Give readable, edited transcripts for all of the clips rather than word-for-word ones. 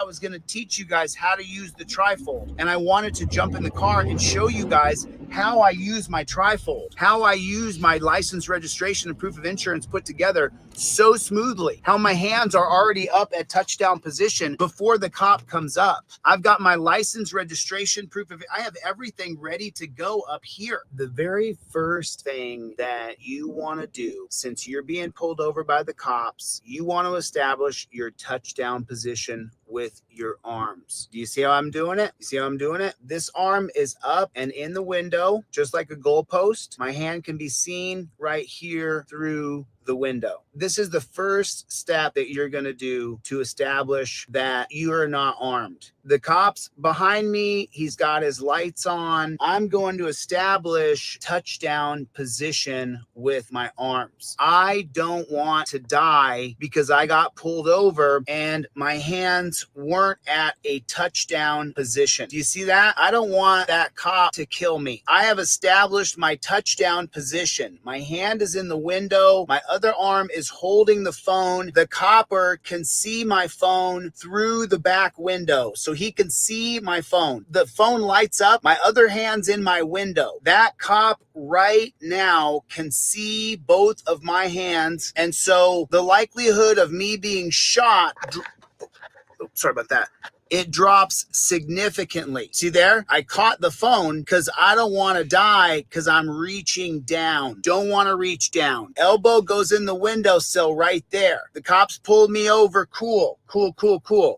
I was going to teach you guys how to use the trifold. And I wanted to jump in the car and show you guys how I use my trifold, how I use my license, registration, and proof of insurance put together so smoothly, how my hands are already up at touchdown position before the cop comes up. I've got my license, registration, proof of it. I have everything ready to go up here. The very first thing that you want to do, since you're being pulled over by the cops, you want to establish your touchdown position with your arms. Do you see how I'm doing it? You see how I'm doing it? This arm is up and in the window, just like a goalpost. My hand can be seen right here through the window. This is the first step that you're going to do to establish that you are not armed. The cop's behind me. He's got his lights on. I'm going to establish touchdown position with my arms. I don't want to die because I got pulled over and my hands weren't at a touchdown position. Do you see that? I don't want that cop to kill me. I have established my touchdown position. My hand is in the window. My other arm is holding the phone. The copper can see my phone through the back window, so he can see my phone. The phone lights up. My other hand's in my window. That cop right now can see both of my hands, and so the likelihood of me being shot, sorry about that, it drops significantly. See there? I caught the phone because I don't want to die because I'm reaching down. Don't want to reach down. Elbow goes in the windowsill right there. The cops pulled me over. Cool.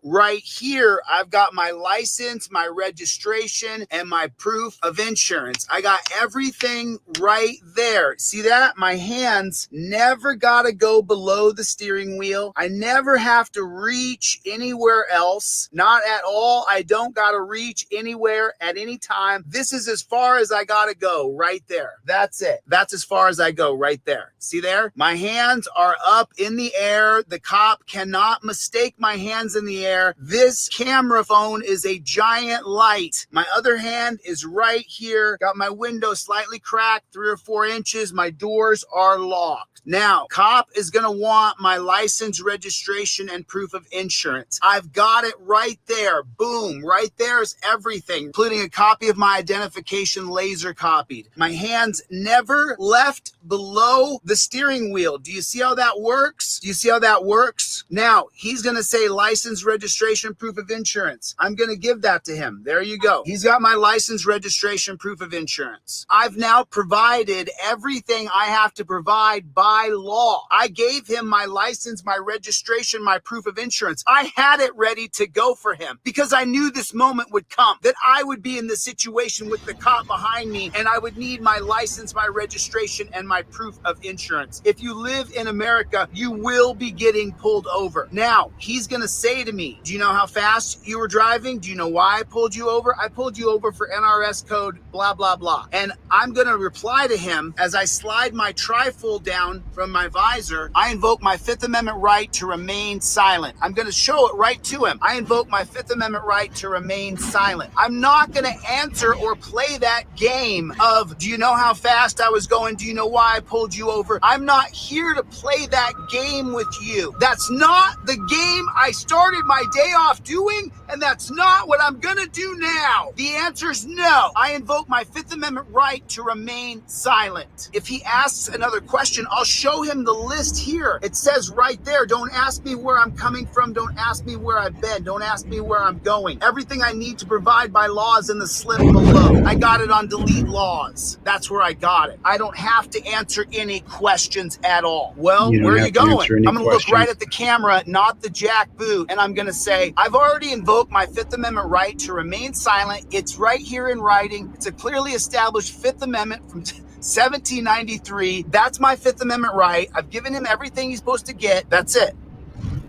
Right here, I've got my license, my registration, and my proof of insurance. I got everything right there. See that? My hands never got to go below the steering wheel. I never have to reach anywhere else. Not at all. I don't got to reach anywhere at any time. This is as far as I got to go right there. That's it. That's as far as I go right there. See there? My hands are up in the air. The cop cannot mistake my hands in the air. This camera phone is a giant light. My other hand is right here. Got my window slightly cracked 3 or 4 inches. My doors are locked. Now, cop is going to want my license, registration, and proof of insurance. I've got it right there. Boom. Right there is everything, including a copy of my identification laser copied. My hands never left below the steering wheel. Do you see how that works? Do you see how that works? Now, he's going to say license, registration, proof of insurance. I'm going to give that to him. There you go. He's got my license, registration, proof of insurance. I've now provided everything I have to provide by law. I gave him my license, my registration, my proof of insurance. I had it ready to go for him because I knew this moment would come, that I would be in the situation with the cop behind me and I would need my license, my registration, and my proof of insurance. If you live in America, you will be getting pulled over. Now, he's going to say to me, do you know how fast you were driving? Do you know why I pulled you over? I pulled you over for NRS code, blah, blah, blah. And I'm going to reply to him as I slide my trifold down from my visor. I invoke my Fifth Amendment right to remain silent. I'm going to show it right to him. I invoke my Fifth Amendment right to remain silent. I'm not going to answer or play that game of, do you know how fast I was going? Do you know why I pulled you over? I'm not here to play that game with you. That's not the game I started my day off doing, and that's not what I'm gonna do now. The answer is no. I invoke my Fifth Amendment right to remain silent. If he asks another question, I'll show him the list here. It says right there, don't ask me where I'm coming from. Don't ask me where I've been. Don't ask me where I'm going. Everything I need to provide by law is in the slip below. I got it on delete laws. That's where I got it. I don't have to answer any questions at all. Well, where are you going? I'm going to look right at the camera, not the jack boot, and I'm going to say, I've already invoked my Fifth Amendment right to remain silent. It's right here in writing. It's a clearly established Fifth Amendment from 1793. That's my Fifth Amendment right. I've given him everything he's supposed to get. That's it.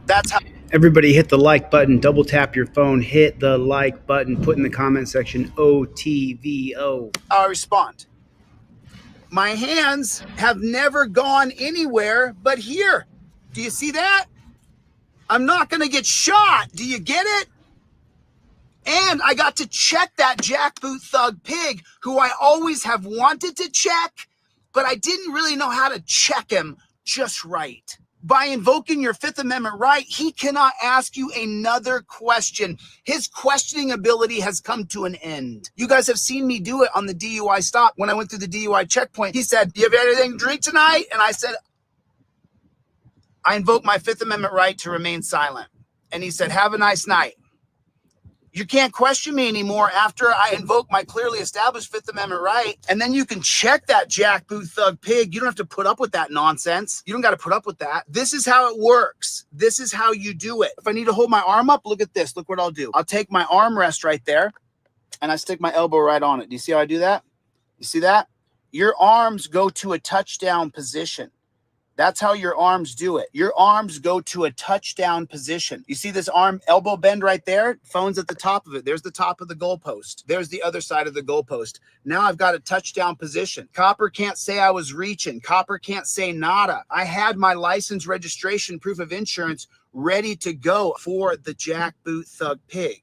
That's how. Everybody hit the like button, double tap your phone, hit the like button, put in the comment section, OTVO. I'll respond. My hands have never gone anywhere but here. Do you see that? I'm not going to get shot. Do you get it? And I got to check that jackboot thug pig who I always have wanted to check, but I didn't really know how to check him just right. By invoking your Fifth Amendment right, he cannot ask you another question. His questioning ability has come to an end. You guys have seen me do it on the DUI stop. When I went through the DUI checkpoint, he said, "Do you have anything to drink tonight?" And I said, "I invoke my Fifth Amendment right to remain silent." And he said, "Have a nice night." You can't question me anymore after I invoke my clearly established Fifth Amendment right. And then you can check that jackboot thug pig. You don't have to put up with that nonsense. You don't got to put up with that. This is how it works. This is how you do it. If I need to hold my arm up, look at this. Look what I'll do. I'll take my armrest right there and I stick my elbow right on it. Do you see how I do that? You see that? Your arms go to a touchdown position. That's how your arms do it. Your arms go to a touchdown position. You see this arm elbow bend right there? Phone's at the top of it. There's the top of the goalpost. There's the other side of the goalpost. Now I've got a touchdown position. Copper can't say I was reaching. Copper can't say nada. I had my license, registration, proof of insurance ready to go for the jackboot thug pig.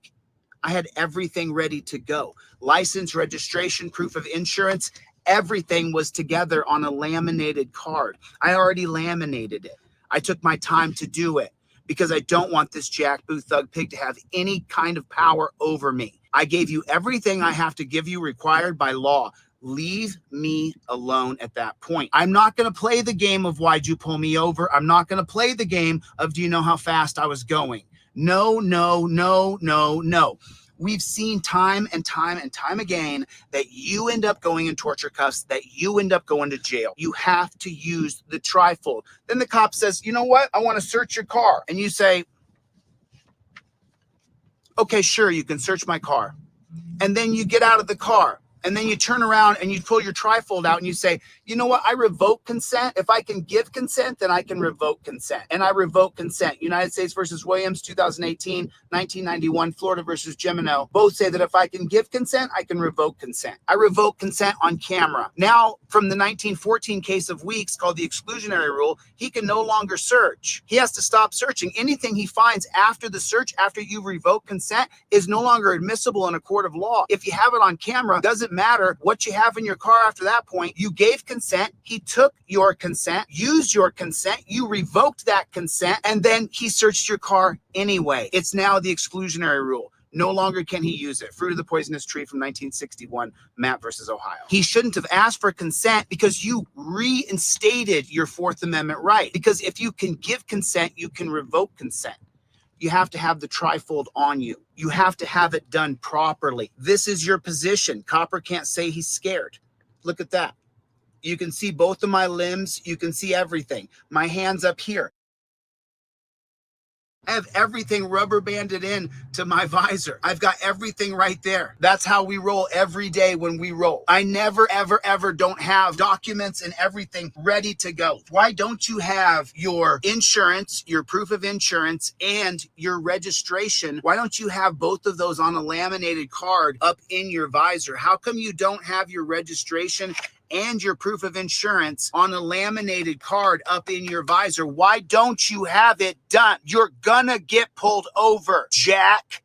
I had everything ready to go. License, registration, proof of insurance, everything was together on a laminated card. I already laminated it. I took my time to do it because I don't want this jackboot thug pig to have any kind of power over me. I gave you everything I have to give you required by law. Leave me alone at that point. I'm not going to play the game of why'd you pull me over. I'm not going to play the game of do you know how fast I was going. No, no, no, no, no. We've seen time and time and time again that you end up going in torture cuffs, that you end up going to jail. You have to use the trifold. Then the cop says, "You know what? I want to search your car." And you say, "Okay, sure, you can search my car." And then you get out of the car. And then you turn around and you pull your trifold out and you say, "You know what? I revoke consent. If I can give consent, then I can revoke consent." And I revoke consent. United States versus Williams, 2018, 1991, Florida versus Gemino. Both say that if I can give consent, I can revoke consent. I revoke consent on camera. Now, from the 1914 case of Weeks called the exclusionary rule, he can no longer search. He has to stop searching. Anything he finds after the search, after you revoke consent, is no longer admissible in a court of law. If you have it on camera, doesn't matter what you have in your car after that point. You gave consent. He took your consent, used your consent. You revoked that consent, and then he searched your car anyway. It's now the exclusionary rule. No longer can he use it. Fruit of the Poisonous Tree from 1961, Matt versus Ohio. He shouldn't have asked for consent because you reinstated your Fourth Amendment right. Because if you can give consent, you can revoke consent. You have to have the trifold on you. You have to have it done properly. This is your position. Copper can't say he's scared. Look at that. You can see both of my limbs. You can see everything. My hand's up here. I have everything rubber banded in to my visor. I've got everything right there. That's how we roll every day when we roll. I never, ever, ever don't have documents and everything ready to go. Why don't you have your insurance, your proof of insurance, and your registration? Why don't you have both of those on a laminated card up in your visor? How come you don't have your registration and your proof of insurance on a laminated card up in your visor? Why don't you have it done? You're gonna get pulled over, Jack.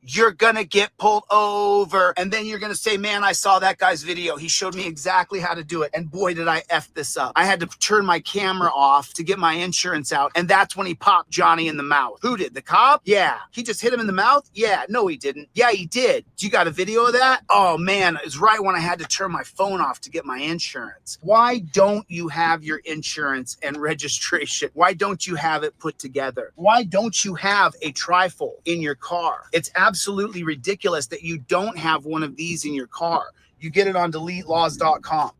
You're gonna get pulled over. And then you're gonna say, "Man, I saw that guy's video. He showed me exactly how to do it. And boy, did I F this up. I had to turn my camera off to get my insurance out. And that's when he popped Johnny in the mouth." Who did? The cop? Yeah. He just hit him in the mouth? Yeah. No, he didn't. Yeah, he did. You got a video of that? Oh man, it was right when I had to turn my phone off to get my insurance. Why don't you have your insurance and registration? Why don't you have it put together? Why don't you have a trifold in your car? It's absolutely ridiculous that you don't have one of these in your car. You get it on deletelaws.com.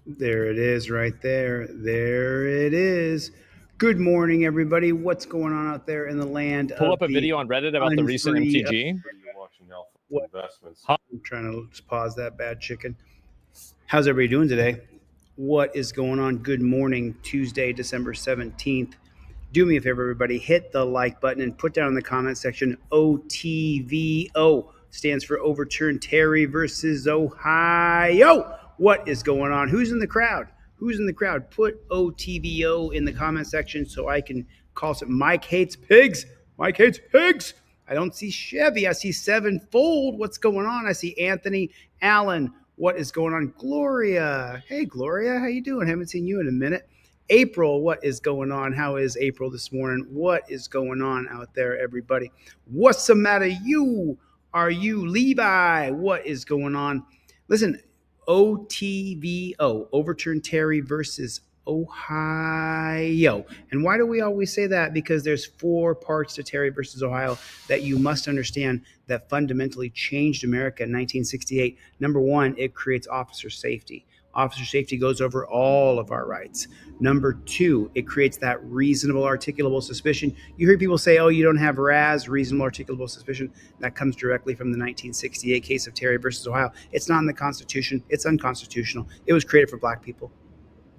There it is right there. There it is. Good morning, everybody. What's going on out there in the land? Pull up a video on Reddit about the recent MTG. Investments. I'm trying to just pause that bad chicken. How's everybody doing today? What is going on? Good morning, Tuesday, December 17th. Do me a favor, everybody. Hit the like button and put down in the comment section OTVO. Stands for Overturn Terry versus Ohio. What is going on? Who's in the crowd? Who's in the crowd? Put OTVO in the comment section so I can call some. Mike hates pigs. Mike hates pigs. I don't see Chevy. I see Sevenfold. What's going on? I see Anthony Allen. What is going on? Gloria. Hey, Gloria. How you doing? Haven't seen you in a minute. April, what is going on? How is April this morning? What is going on out there, everybody? What's the matter? Are you Levi? What is going on? Listen, OTVO, overturn Terry versus Ohio. And why do we always say that? Because there's 4 parts to Terry versus Ohio that you must understand that fundamentally changed America in 1968. Number 1, it creates officer safety. Officer safety goes over all of our rights. Number 2, it creates that reasonable articulable suspicion. You hear people say, oh, you don't have RAS, reasonable articulable suspicion. That comes directly from the 1968 case of Terry versus Ohio. It's not in the Constitution. It's unconstitutional. It was created for black people.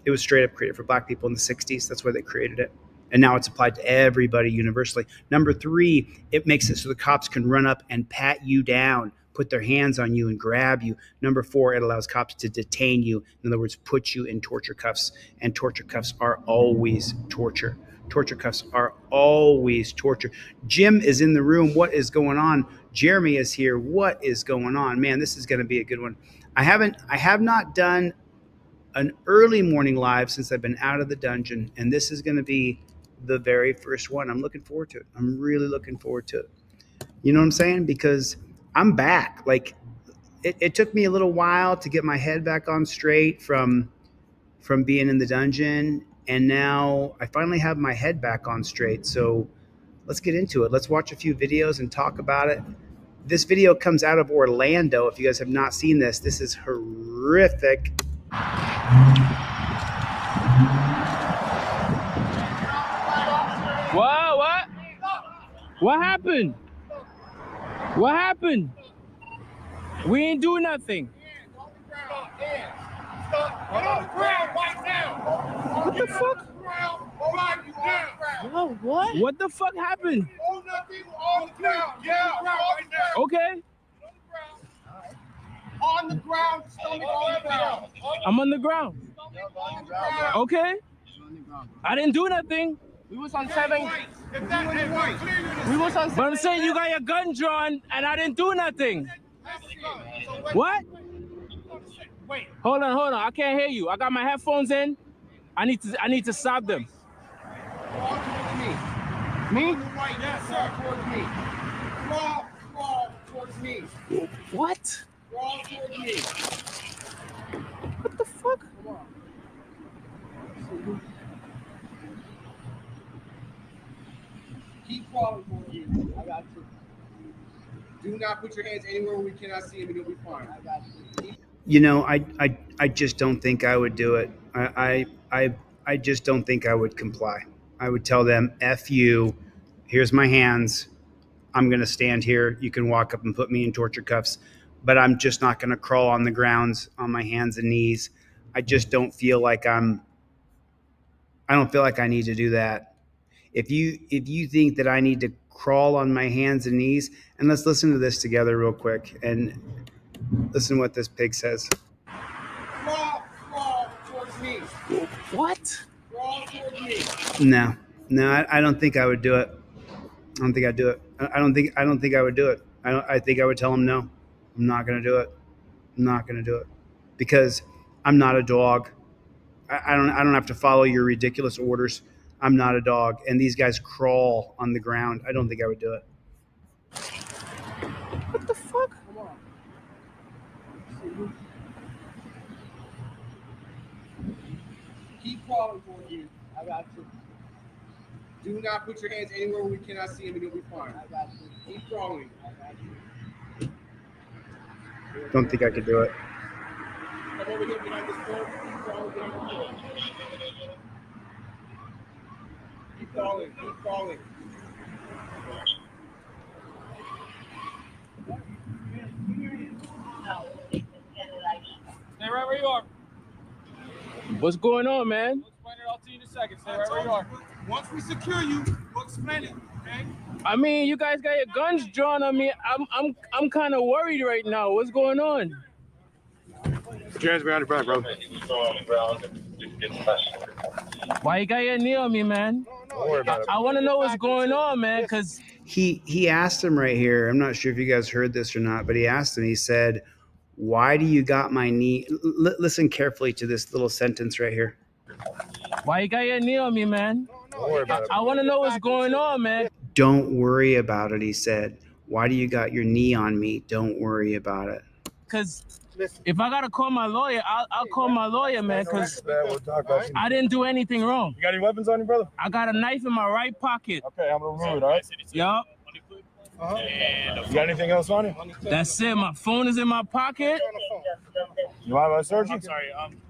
It was straight up created for black people in the 60s. That's why they created it. And now it's applied to everybody universally. Number 3, it makes it so the cops can run up and pat you down, put their hands on you and grab you. Number 4, it allows cops to detain you. In other words, put you in torture cuffs. And torture cuffs are always torture. Torture cuffs are always torture. Jim is in the room. What is going on? Jeremy is here. What is going on? Man, this is going to be a good one. I have not done an early morning live since I've been out of the dungeon, and this is going to be the very first one. I'm looking forward to it. I'm really looking forward to it. You know what I'm saying? Because I'm back. Like it took me a little while to get my head back on straight from being in the dungeon, and now I finally have my head back on straight. So let's get into it. Let's watch a few videos and talk about it. This video comes out of Orlando. If you guys have not seen this, this is horrific. What? What happened? What happened? We ain't do nothing. What the fuck? Whoa, what? What the fuck happened? Okay. On the ground, stomach on the ground. I'm on the ground. Okay. I didn't do nothing. We was on 7. We was on 7. But I'm saying you got your gun drawn and I didn't do nothing. What? Wait. Hold on. I can't hear you. I got my headphones in. I need to stop them. Crawl towards me. Me? Yes, sir. Towards me. Crawl towards me. What? Crawl towards me. What the fuck? Keep crawling towards you. I got you. Do not put your hands anywhere where we cannot see him and you'll be fine. I got you. You know, I just don't think I would do it. I just don't think I would comply. I would tell them, F you, here's my hands. I'm going to stand here. You can walk up and put me in torture cuffs, but I'm just not going to crawl on the grounds on my hands and knees. I just don't feel like I don't feel like I need to do that. If you think that I need to crawl on my hands and knees, and let's listen to this together real quick and listen to what this pig says. Crawl towards me. What? Crawl towards me. No, I don't think I would do it. I don't think I'd do it. I don't think I would do it. I think I would tell him no. I'm not going to do it. I'm not going to do it because I'm not a dog. I don't have to follow your ridiculous orders. I'm not a dog, and these guys crawl on the ground. I don't think I would do it. What the fuck? Come on. Keep crawling towards you. I got you. Do not put your hands anywhere where we cannot see him and you'll be fine. I got you. Keep crawling. I got you. Don't think I could do it. Come over here behind this door. Keep crawling behind the door. Keep crawling. Keep crawling. Stay right where you are. What's going on, man? We'll explain it all to you in a second. Stay right where you are. Once we secure you, we'll explain it. Okay? I mean, you guys got your guns drawn on me. I'm kind of worried right now. What's going on? Put your hands behind your back, bro. Why you got your knee on me, man? Don't worry about it. I want to know what's going on, man, because He asked him right here. I'm not sure if you guys heard this or not, but he asked him. He said, "Why do you got my knee?" Listen carefully to this little sentence right here. Why you got your knee on me, man? Don't worry about it. I want to know what's going on, man. Don't worry about it, he said. Why do you got your knee on me? Don't worry about it. Because if I got to call my lawyer, I'll call my lawyer, man, because We'll talk about it. I didn't do anything wrong. You got any weapons on you, brother? I got a knife in my right pocket. Okay, I'm gonna remove it, all right? Yup. You got anything else on you? That's it. My phone is in my pocket. You mind if I search you?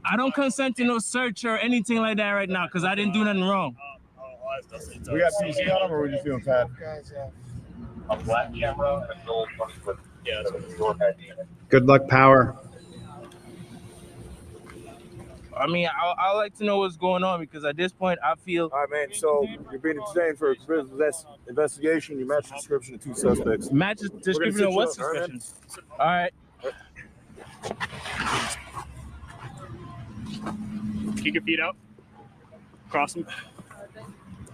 I don't consent to no search or anything like that right now because I didn't do nothing wrong. We got PC on them, or we just doing pad? Good luck, Power. I mean, I like to know what's going on because at this point, I feel All right, man. So you're being detained for a investigation. You match the description of two suspects. matches description of what sit you up, all right, suspicion. All right. Kick your feet out. Cross them.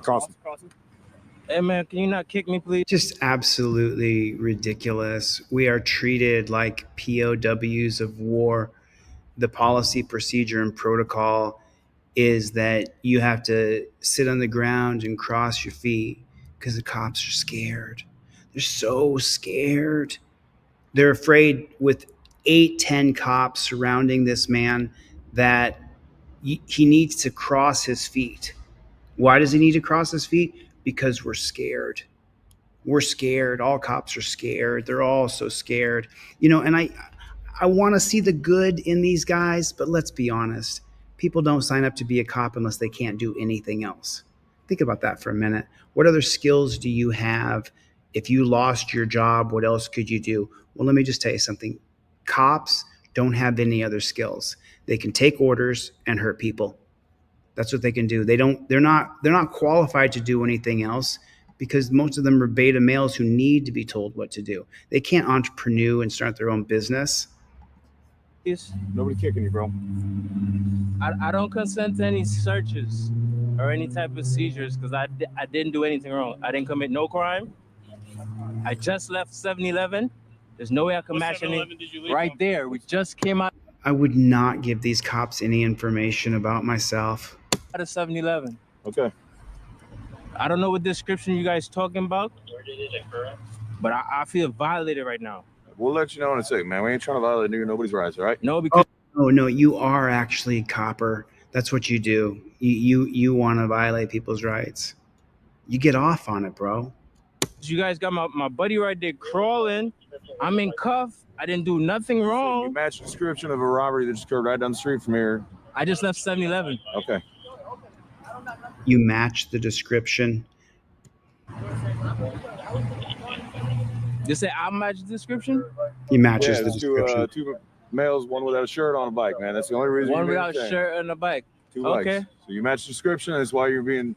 Cross. Cross them. Hey, man, can you not kick me, please? Just absolutely ridiculous. We are treated like POWs of war. The policy, procedure, and protocol is that you have to sit on the ground and cross your feet because the cops are scared. They're so scared. They're afraid with 8-10 cops surrounding this man that he needs to cross his feet. Why does he need to cross his feet? Because we're scared. We're scared. All cops are scared. They're all so scared. And I want to see the good in these guys, but let's be honest. People don't sign up to be a cop unless they can't do anything else. Think about that for a minute. What other skills do you have? If you lost your job, what else could you do? Well, let me just tell you something. Cops don't have any other skills. They can take orders and hurt people. That's what they can do. They're not qualified to do anything else because most of them are beta males who need to be told what to do. They can't entrepreneur and start their own business. Nobody kicking you, bro. I don't consent to any searches or any type of seizures because I didn't do anything wrong. I didn't commit no crime. I just left 7-Eleven. There's no way I can match any. Right there. We just came out I would not give these cops any information about myself. of 7-Eleven. Okay. I don't know what description you guys talking about, but I feel violated right now. We'll let you know in a second, man. We ain't trying to violate nobody's rights, all right? No, because Oh no, you are actually a copper. That's what you do. You want to violate people's rights. You get off on it, bro. you guys got my buddy right there crawling. I'm in cuff. I didn't do nothing You wrong. match the description of a robbery that just occurred right down the street from here. I just left 7-Eleven. Okay. You match the description. You say I match the description? He matches Yeah, the there's description. two males, one without a shirt on a bike, man. That's the only reason One you're being without a detained. shirt and a bike. Two Okay. bikes. So you match the description, and that's why you're being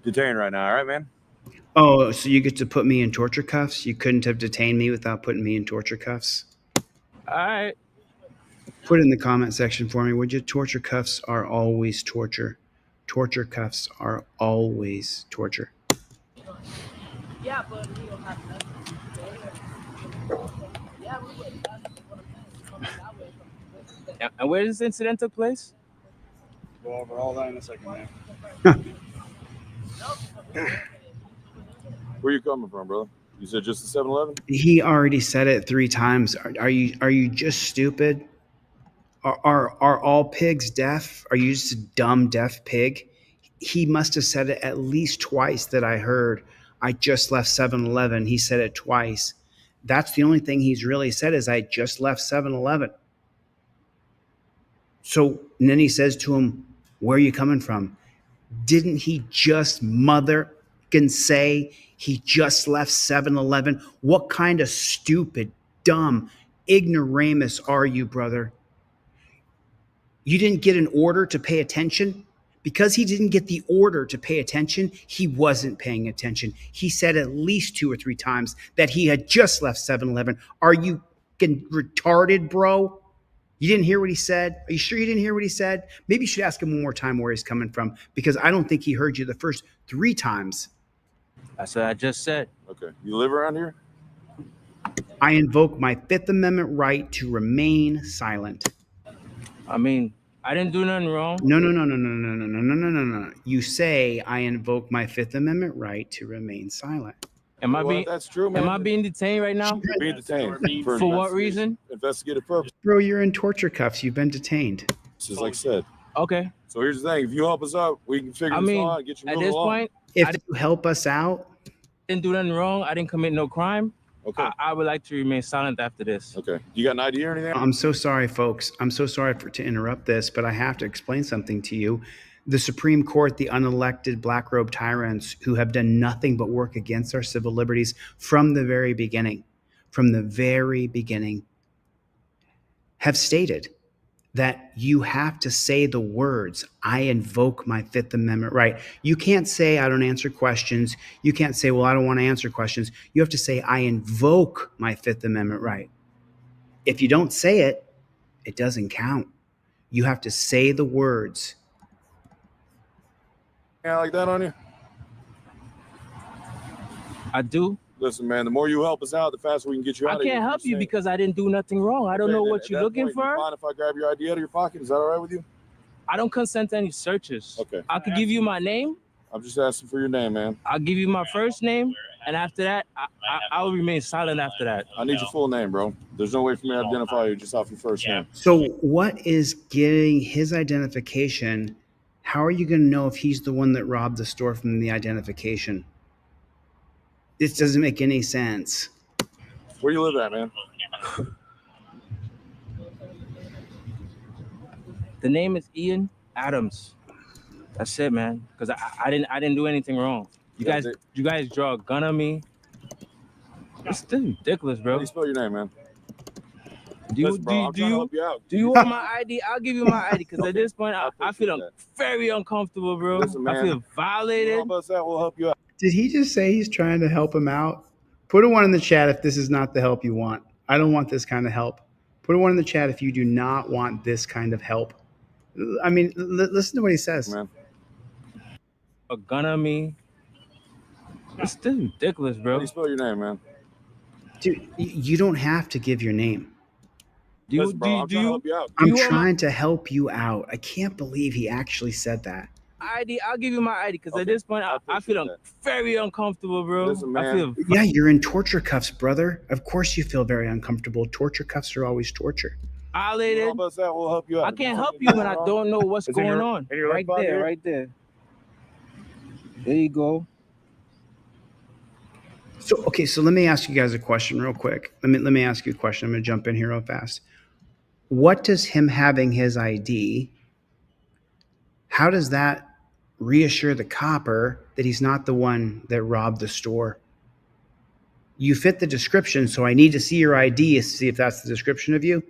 detained right now, all right, man? Oh, so you get to put me in torture cuffs? You couldn't have detained me without putting me in torture cuffs? All right. Put it in the comment section for me, would you? Torture cuffs are always torture. Torture cuffs are always torture. Yeah, but we don't have nothing. Yeah, we would. And where does this incident took place? Go over all that in a second, man. Where you coming from, brother? You said just the 7-Eleven? He already said it 3 times. Are you just stupid? Are all pigs deaf? Are you just a dumb deaf pig? He must have said it at least twice that I heard. I just left 7-Eleven. He said it twice. That's the only thing he's really said is I just left 7-Eleven. So and then he says to him, where are you coming from? Didn't he just motherfucking say he just left 7-Eleven? What kind of stupid, dumb, ignoramus are you, brother? You didn't get an order to pay attention? Because he didn't get the order to pay attention, he wasn't paying attention. He said at least 2 or 3 times that he had just left 7-Eleven. Are you retarded, bro? You didn't hear what he said? Are you sure you didn't hear what he said? Maybe you should ask him one more time where he's coming from, because I don't think he heard you the first 3 times. That's what I just said. Okay. You live around here? I invoke my 5th Amendment right to remain silent. I mean, I didn't do nothing wrong. No. You say I invoke my Fifth Amendment right to remain silent. Am I Well, being that's true, man. am I being detained right now? You're being detained For what reason? Investigative purposes, Bro, you're in torture cuffs. You've been detained. like I said. Okay. So here's the thing: if you help us out, we can figure I this mean, out and get you at moving this along. point, If I you help us out, didn't do nothing wrong. I didn't commit no crime. Okay. I would like to remain silent after this. Okay. You got an idea or anything? I'm so sorry, folks. I'm so sorry to interrupt this, but I have to explain something to you. The Supreme Court, the unelected black robe tyrants who have done nothing but work against our civil liberties from the very beginning, have stated that you have to say the words, I invoke my Fifth Amendment right. You can't say, I don't answer questions. You can't say, well, I don't want to answer questions. You have to say, I invoke my Fifth Amendment right. If you don't say it, it doesn't count. You have to say the words. Yeah, like that on you? I do. Listen, man, the more you help us out, the faster we can get you out I of here. can't help you because I didn't do nothing wrong. I don't know what you're looking for. Fine if I grab your ID out of your pocket. Is that all right with you? I don't consent to any searches. Okay. I could give you my name. I'm just asking for your name, man. I'll give you my first name, and after that, I will remain silent after that. I need your full name, bro. There's no way for me to identify you just off your first name. So what is getting his identification? How are you going to know if he's the one that robbed the store from the identification? This doesn't make any sense. Where you live at, man? The name is Ian Adams. That's it, man. Because I didn't do anything wrong. You guys draw a gun on me. It's still ridiculous, How bro. do you spell your name, man? Do Listen, bro, I'm trying to help you out. you want my ID? I'll give you my ID because at this point, I appreciate feel that. very uncomfortable, bro. Listen, I man. feel violated. Help us out, we'll help you out. Did he just say he's trying to help him out? Put a one in the chat if this is not the help you want. I don't want this kind of help. Put a one in the chat if you do not want this kind of help. I mean, listen to what he says. Man. A gun on me. It's still ridiculous, How bro. do you spell your name, man? Dude, you don't have to give your name. Listen, bro, I'm trying to help you out. I'm you want trying to help you out. I can't believe he actually said that. ID? I'll give you my ID because Okay, at this point, I I feel appreciate very uncomfortable, bro. Listen, I man. feel Yeah, you're in torture cuffs, brother. Of course you feel very uncomfortable. Torture cuffs are always torture. violated. Help us out, we'll help you out. I can't help you when I don't know what's Is it going your- on. in your Right left pocket there, here? right there. There you go. So let me ask you guys a question real quick. Let me ask you a question. I'm going to jump in here real fast. What does him having his ID, how does that reassure the copper that he's not the one that robbed the store? You fit the description, so I need to see your ID to see if that's the description of you.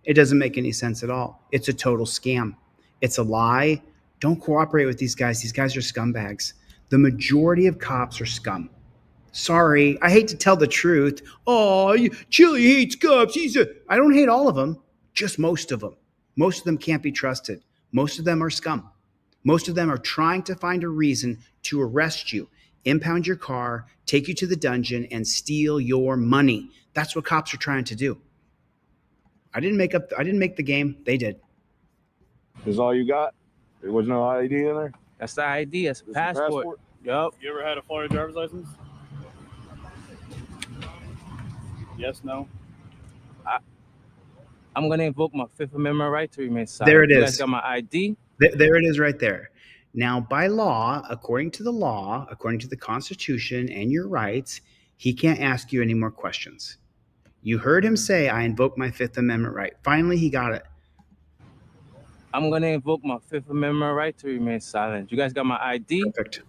It doesn't make any sense at all. It's a total scam. It's a lie. Don't cooperate with these guys. These guys are scumbags. The majority of cops are scum. Sorry, I hate to tell the truth. Oh, Chili hates cops. I don't hate all of them, just most of them. Most of them can't be trusted. Most of them are scum. Most of them are trying to find a reason to arrest you, impound your car, take you to the dungeon, and steal your money. That's what cops are trying to do. I didn't make the game. They did. Is all you got? There was no ID in there? That's the ID. That's a This is your passport. Yup. You ever had a Florida driver's license? Yes, no. I'm gonna invoke my Fifth Amendment right to remain silent. There it You is. guys got my ID. There it is right there. Now, by law, according to the Constitution and your rights, he can't ask you any more questions. You heard him say, I invoke my Fifth Amendment right. Finally, he got it. I'm gonna invoke my Fifth Amendment right to remain silent. You guys got my ID. Perfect.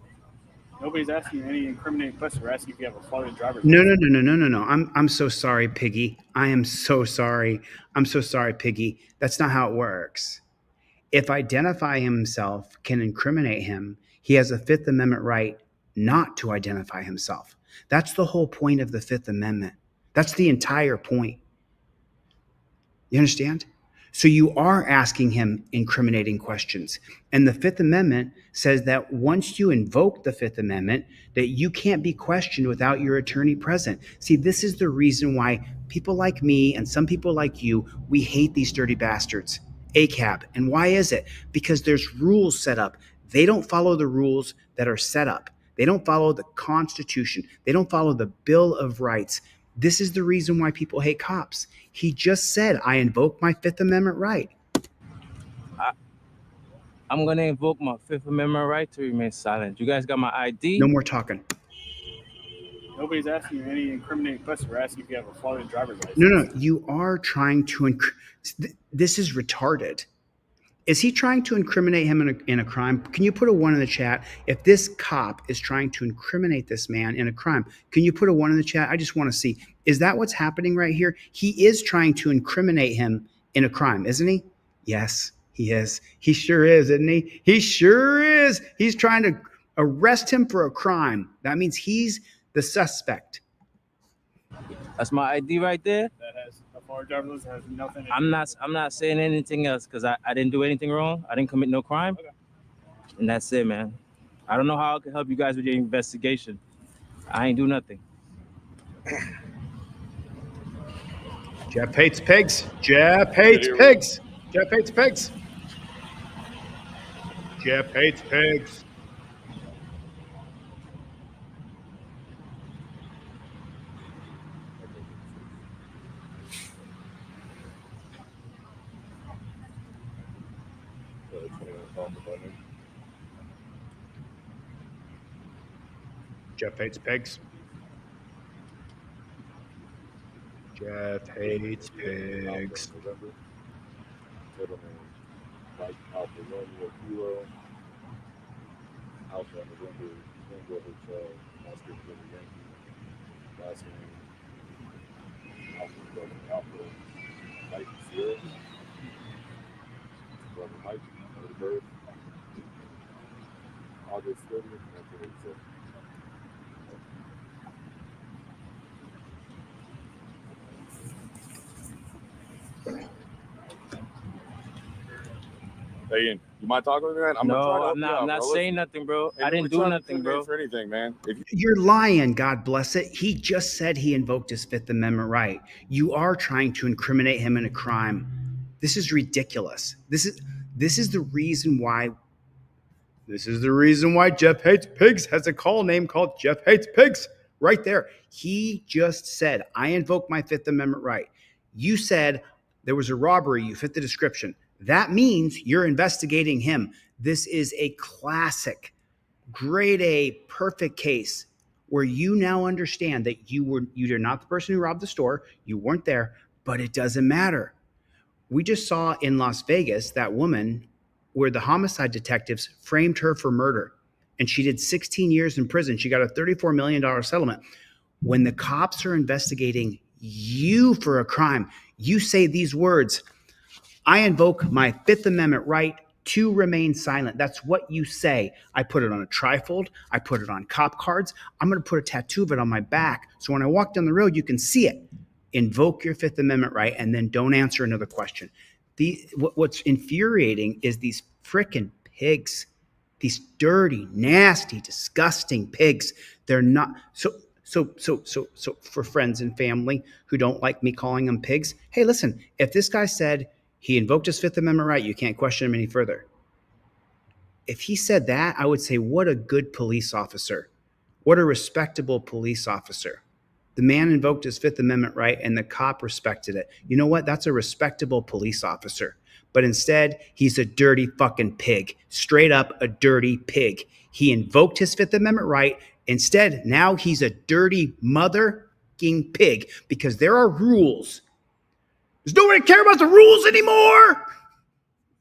Nobody's asking you any incriminating questions. We're asking if you have a Florida driver's No. license. I'm so sorry, Piggy. I am so sorry. I'm so sorry, Piggy. That's not how it works. If identify himself can incriminate him, he has a Fifth Amendment right not to identify himself. That's the whole point of the Fifth Amendment. That's the entire point. You understand? So you are asking him incriminating questions. And the Fifth Amendment says that once you invoke the Fifth Amendment, that you can't be questioned without your attorney present. See, this is the reason why people like me and some people like you, we hate these dirty bastards. a cab. And why is it? Because there's rules set up. They don't follow the rules that are set up. They don't follow the Constitution. They don't follow the Bill of Rights. This is the reason why people hate cops. He just said, I invoke my Fifth Amendment right. I'm going to invoke my Fifth Amendment right to remain silent. You guys got my ID? No more talking. Nobody's asking you any incriminating questions. We're asking if you have a Florida driver's license. No. You are trying to this is retarded. Is he trying to incriminate him in a crime? Can you put a 1 in the chat? If this cop is trying to incriminate this man in a crime, can you put a 1 in the chat? I just want to see. Is that what's happening right here? He is trying to incriminate him in a crime, isn't he? Yes, he is. He sure is, isn't he? He sure is. He's trying to arrest him for a crime. That means he's the suspect. That's my ID right there. That has a Florida driver's license, has nothing. I'm not saying anything else because I didn't do anything wrong. I didn't commit no crime. Okay. And that's it, man. I don't know how I can help you guys with your investigation. I ain't do nothing. Jeff hates pigs. Jeff hates pigs. Jeff hates pigs. Jeff hates pigs. Jeff hates pigs. Jeff hates pigs. Like Alpha Romeo Kilo, Alpha November, Tango Hotel, Oscar November Yankee, last name, Alpha Mike Sierra, brother Mike, the birth, August 30th, 1987. Hey, Ian, you mind talking to me, man? I'm not saying nothing, bro. I didn't do nothing, bro. For anything, man. You're lying, God bless it. He just said he invoked his Fifth Amendment right. You are trying to incriminate him in a crime. This is ridiculous. This is the reason why. This is the reason why Jeff Hates Pigs has a call name called Jeff Hates Pigs. Right there. He just said, I invoke my Fifth Amendment right. You said there was a robbery. You fit the description. That means you're investigating him. This is a classic, grade A, perfect case where you now understand that you're not the person who robbed the store. You weren't there, but it doesn't matter. We just saw in Las Vegas that woman where the homicide detectives framed her for murder, and she did 16 years in prison. She got a $34 million settlement. When the cops are investigating you for a crime, you say these words, I invoke my Fifth Amendment right to remain silent. That's what you say. I put it on a trifold. I put it on cop cards. I'm going to put a tattoo of it on my back. So when I walk down the road, you can see it. Invoke your Fifth Amendment right, and then don't answer another question. What's infuriating is these frickin' pigs, these dirty, nasty, disgusting pigs. They're not so for friends and family who don't like me calling them pigs. Hey, listen, if this guy said he invoked his Fifth Amendment right, you can't question him any further. If he said that, I would say, what a good police officer. What a respectable police officer. The man invoked his Fifth Amendment right, and the cop respected it. You know what? That's a respectable police officer. But instead, he's a dirty fucking pig. Straight up a dirty pig. He invoked his Fifth Amendment right. Instead, now he's a dirty mother-king pig because there are rules. Does nobody care about the rules anymore?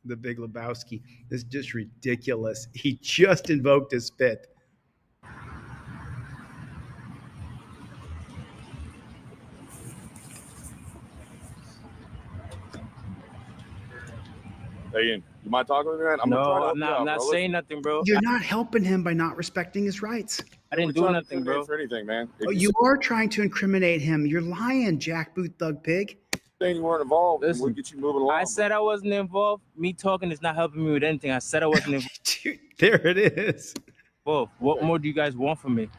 The Big Lebowski. This is just ridiculous. He just invoked his Fifth. Hey, Ian, you mind talking to me, man? I'm not saying nothing, bro. You're not helping him by not respecting his rights. I didn't do nothing, bro. For anything, man. You are trying to incriminate him. You're lying, jackboot thug pig. Saying you weren't involved, listen, we'll get you moving along. I said I wasn't involved. Me talking is not helping me with anything. I said I wasn't involved. Dude, there it is. Whoa, what more do you guys want from me?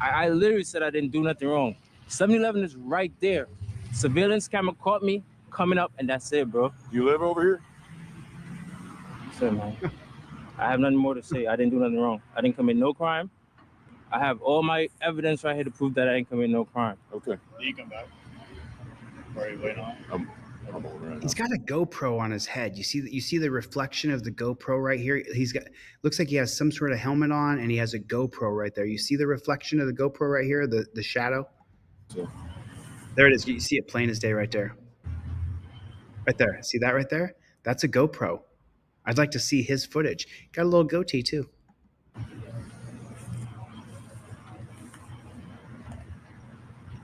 I literally said I didn't do nothing wrong. 7-Eleven is right there. Surveillance camera caught me coming up, and that's it, bro. You live over here? That's it, man. I have nothing more to say. I didn't do nothing wrong. I didn't commit no crime. I have all my evidence right here to prove that I didn't commit no crime. Okay. Did you come back? Or are you waiting on? I'm over right He's now. got a GoPro on his head. You see the reflection of the GoPro right here. Looks like he has some sort of helmet on, and he has a GoPro right there. You see the reflection of the GoPro right here, the shadow. So, There it is. You see it plain as day right there. Right there. See that right there? That's a GoPro. I'd like to see his footage. Got a little goatee too.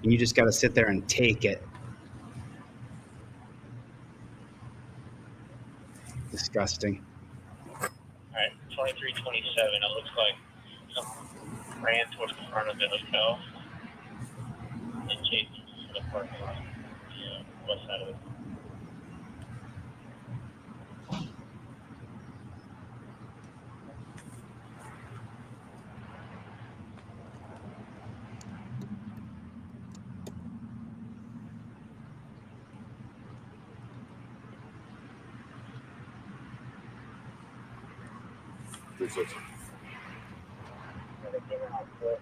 And you just got to sit there and take it. Disgusting. All right, 2327. It looks like someone ran towards the front of the hotel and chased to the parking lot, the west side of it. And they came in on foot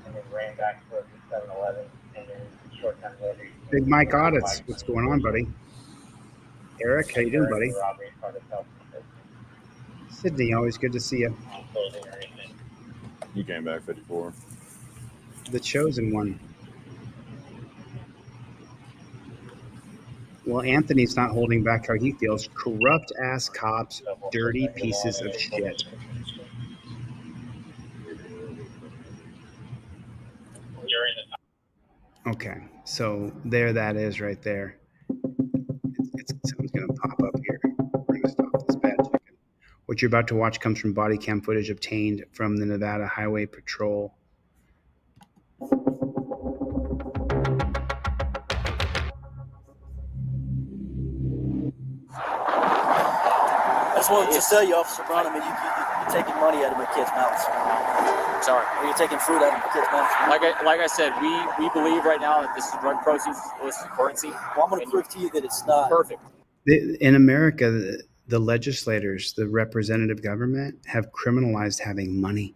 and then ran back towards the 7-Eleven, and then a short time later. Big Mike Audits. What's going on, buddy? Eric, how you doing, buddy? Sydney, always good to see you. he came back 54. The chosen one. Well, Anthony's not holding back how he feels. Corrupt ass cops, dirty pieces of shit. Okay, so there that is right there. Something's going to pop up here. We're going to stop this bad chicken. What you're about to watch comes from body cam footage obtained from the Nevada Highway Patrol. I just wanted to tell you, Officer Brown, you're taking money out of my kids' mouths. Sorry. Or you're taking food out of my kids' mouths. Like I said, we believe right now that this is drug proceeds, illicit currency. Well, I'm going to prove to you that it's not. Perfect. In America, the legislators, the representative government, have criminalized having money.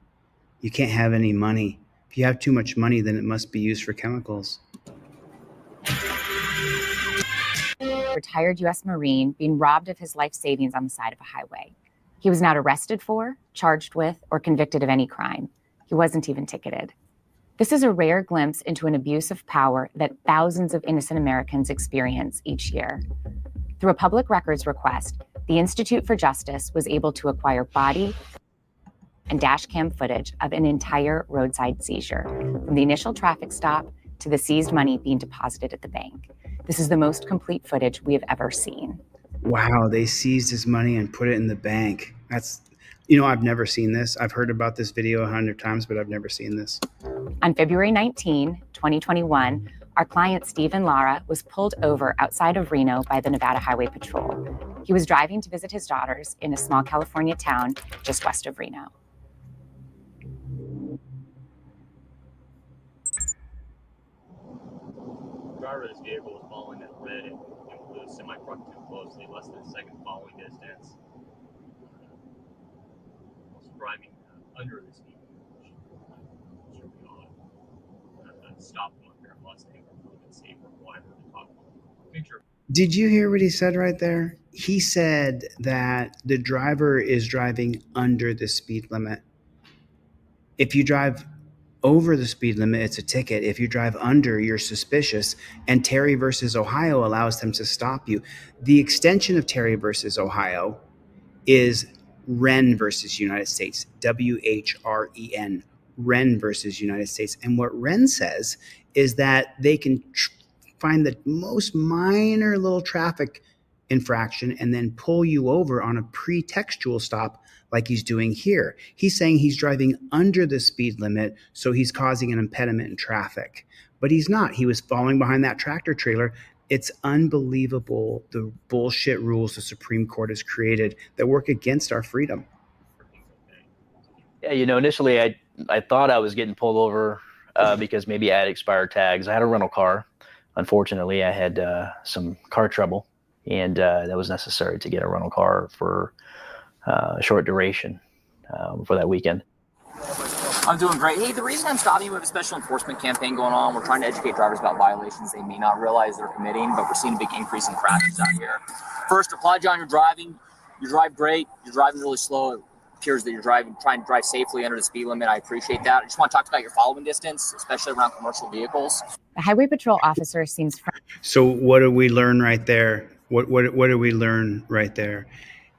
You can't have any money. If you have too much money, then it must be used for chemicals. Retired U.S. Marine being robbed of his life savings on the side of a highway. He was not arrested for, charged with, or convicted of any crime. He wasn't even ticketed. This is a rare glimpse into an abuse of power that thousands of innocent Americans experience each year. Through a public records request, the Institute for Justice was able to acquire body and dash cam footage of an entire roadside seizure, from the initial traffic stop to the seized money being deposited at the bank. This is the most complete footage we have ever seen. Wow, they seized his money and put it in the bank. That's, I've never seen this. I've heard about this video 100 times, but I've never seen this. On February 19, 2021, our client, Stephen Lara, was pulled over outside of Reno by the Nevada Highway Patrol. He was driving to visit his daughters in a small California town just west of Reno. The driver of this vehicle was following that red and the semi-truck too closely, less than a second following distance. Was driving under the speed limit, which should be odd. Stopped him up here in Mustang, a little bit safer, wider than top. Picture. Did you hear what he said right there? He said that the driver is driving under the speed limit. If you drive over the speed limit, it's a ticket. If you drive under, you're suspicious. And Terry versus Ohio allows them to stop you. The extension of Terry versus Ohio is Wren versus United States, WHREN, Wren versus United States. And what Wren says is that they can find the most minor little traffic infraction and then pull you over on a pretextual stop like he's doing here. He's saying he's driving under the speed limit, so he's causing an impediment in traffic. But he's not. He was falling behind that tractor trailer. It's unbelievable, the bullshit rules the Supreme Court has created that work against our freedom. Yeah, initially I thought I was getting pulled over because maybe I had expired tags. I had a rental car. Unfortunately, I had some car trouble, and that was necessary to get a rental car for short duration for that weekend. I'm doing great. Hey, the reason I'm stopping you, we have a special enforcement campaign going on. We're trying to educate drivers about violations they may not realize they're committing, but we're seeing a big increase in crashes out here. First, applaud you on your driving. You drive great. You're driving really slow. It appears that you're trying to drive safely under the speed limit. I appreciate that. I just want to talk about your following distance, especially around commercial vehicles. The highway patrol officer seems So what do we learn right there? What do we learn right there?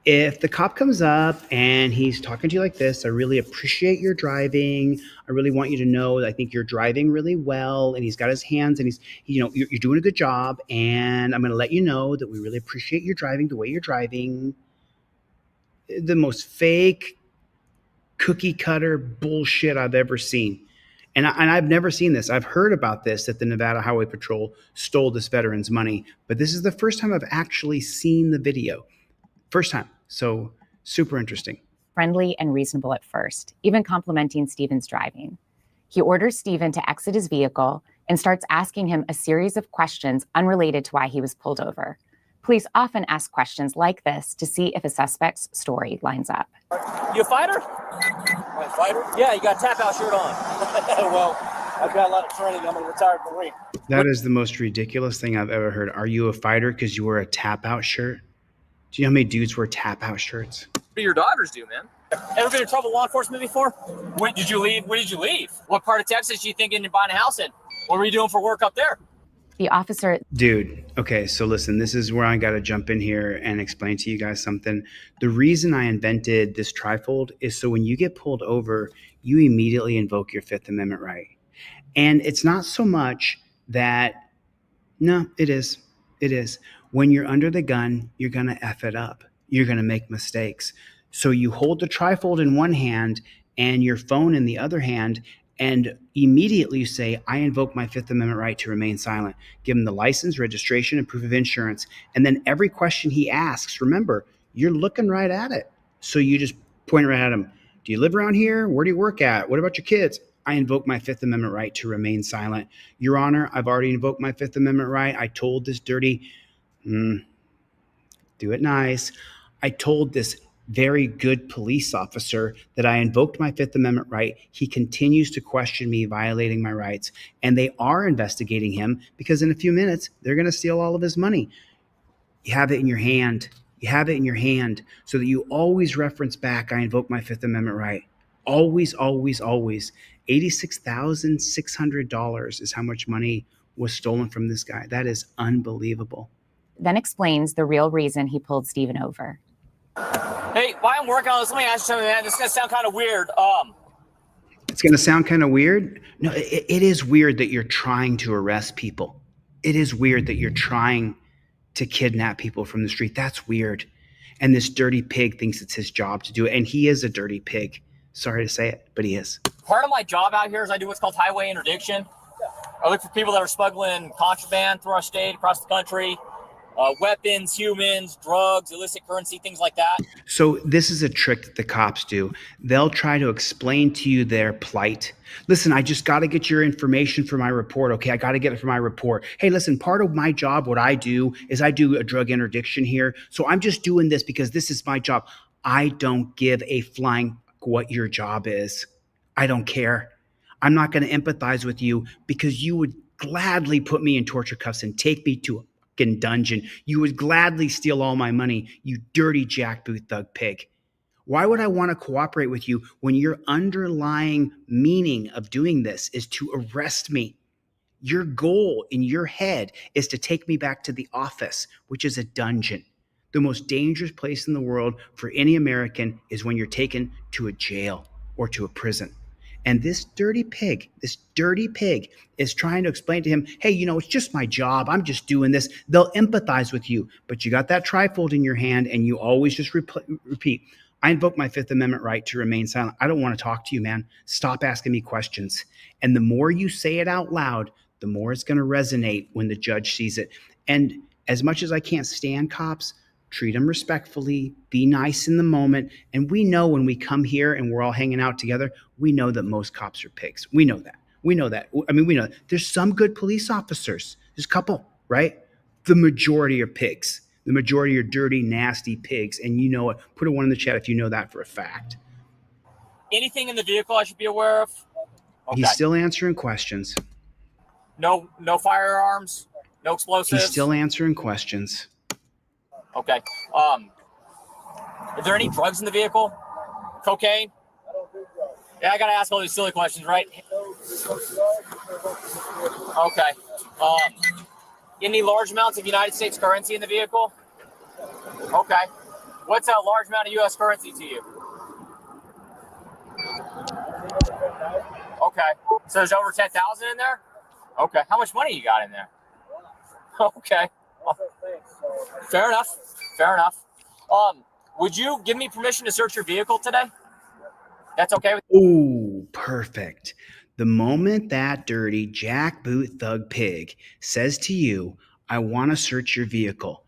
If the cop comes up and he's talking to you like this, I really appreciate your driving. I really want you to know that I think you're driving really well. And he's got his hands and you're doing a good job. And I'm going to let you know that we really appreciate your driving the way you're driving. The most fake cookie cutter bullshit I've ever seen. And I've never seen this. I've heard about this, that the Nevada Highway Patrol stole this veteran's money. But this is the first time I've actually seen the video. First time. So super interesting. friendly and reasonable at first, even complimenting Stephen's driving. He orders Stephen to exit his vehicle and starts asking him a series of questions unrelated to why he was pulled over. Police often ask questions like this to see if a suspect's story lines up. You a fighter? Am I a fighter? Yeah, you got a tap-out shirt on. Well, I've got a lot of training. I'm a retired Marine. That is the most ridiculous thing I've ever heard. Are you a fighter because you wear a tap-out shirt? Do you know how many dudes wear tap-out shirts? What do your daughters do, man? Ever been in trouble with law enforcement before? When did you leave? Where did you leave? What part of Texas are you thinking of buying a house in? What were you doing for work up there? The officer... Dude, okay, so listen, this is where I got to jump in here and explain to you guys something. The reason I invented this trifold is so when you get pulled over, you immediately invoke your Fifth Amendment right. And it's not so much that... No, it is. It is. When you're under the gun, you're going to F it up. You're going to make mistakes. So you hold the trifold in one hand and your phone in the other hand, and immediately you say, I invoke my Fifth Amendment right to remain silent. Give him the license, registration, and proof of insurance. And then every question he asks, remember, you're looking right at it. So you just point right at him. Do you live around here? Where do you work at? What about your kids? I invoke my Fifth Amendment right to remain silent. Your Honor, I've already invoked my Fifth Amendment right. I told this dirty... do it nice. I told this very good police officer that I invoked my Fifth Amendment right. He continues to question me, violating my rights. And they are investigating him because in a few minutes, they're going to steal all of his money. You have it in your hand. You have it in your hand so that you always reference back, I invoke my Fifth Amendment right. Always, always, always. $86,600 is how much money was stolen from this guy. That is unbelievable. Then explains the real reason he pulled Stephen over. Hey, while I'm working on this, let me ask you something, man. This is going to sound kind of weird. It's going to sound kind of weird. No, it is weird that you're trying to arrest people. It is weird that you're trying to kidnap people from the street. That's weird. And this dirty pig thinks it's his job to do it. And he is a dirty pig. Sorry to say it, but he is. Part of my job out here is I do what's called highway interdiction. I look for people that are smuggling contraband through our state, across the country. Weapons, humans, drugs, illicit currency, things like that. So this is a trick that the cops do. They'll try to explain to you their plight. Listen, I just got to get your information for my report. Okay, I got to get it for my report. Hey, listen, part of my job, what I do is I do a drug interdiction here. So I'm just doing this because this is my job. I don't give a flying what your job is. I don't care. I'm not going to empathize with you because you would gladly put me in torture cuffs and take me to a dungeon. You would gladly steal all my money, you dirty jackboot thug pig. Why would I want to cooperate with you when your underlying meaning of doing this is to arrest me? Your goal in your head is to take me back to the office, which is a dungeon. The most dangerous place in the world for any American is when you're taken to a jail or to a prison. And this dirty pig is trying to explain to him, hey, it's just my job. I'm just doing this. They'll empathize with you. But you got that trifold in your hand and you always just repeat, I invoke my Fifth Amendment right to remain silent. I don't want to talk to you, man. Stop asking me questions. And the more you say it out loud, the more it's going to resonate when the judge sees it. And as much as I can't stand cops, treat them respectfully, be nice in the moment. And we know when we come here and we're all hanging out together, we know that most cops are pigs. We know that. We know that. I mean, we know there's some good police officers. There's a couple, right? The majority are pigs. The majority are dirty, nasty pigs, and you know it. Put a 1 in the chat if you know that for a fact. Anything in the vehicle I should be aware of? Okay. He's still answering questions. No firearms, no explosives. He's still answering questions. Okay. Are there any drugs in the vehicle? Cocaine? Yeah, I gotta ask all these silly questions, right? Okay. Any large amounts of United States currency in the vehicle? Okay. What's a large amount of U.S. currency to you? Okay. So there's over 10,000 in there? Okay. How much money you got in there? Okay. Fair enough. Fair enough. Would you give me permission to search your vehicle today? That's okay with you? Ooh, perfect. The moment that dirty jackboot thug pig says to you, I want to search your vehicle,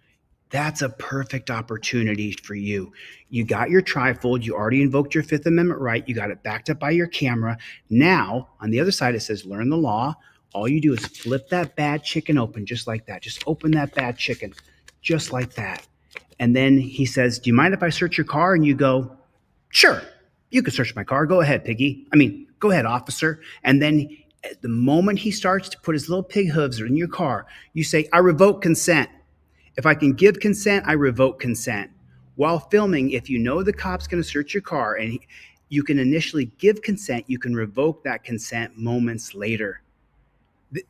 that's a perfect opportunity for you. You got your trifold. You already invoked your Fifth Amendment right. You got it backed up by your camera. Now, on the other side, it says learn the law. All you do is flip that bad chicken open just like that. Just open that bad chicken just like that. And then he says, do you mind if I search your car? And you go, sure, you can search my car. Go ahead, piggy. Go ahead, officer. And then at the moment he starts to put his little pig hooves in your car, you say, I revoke consent. If I can give consent, I revoke consent. While filming, if you know the cop's going to search your car and you can initially give consent, you can revoke that consent moments later.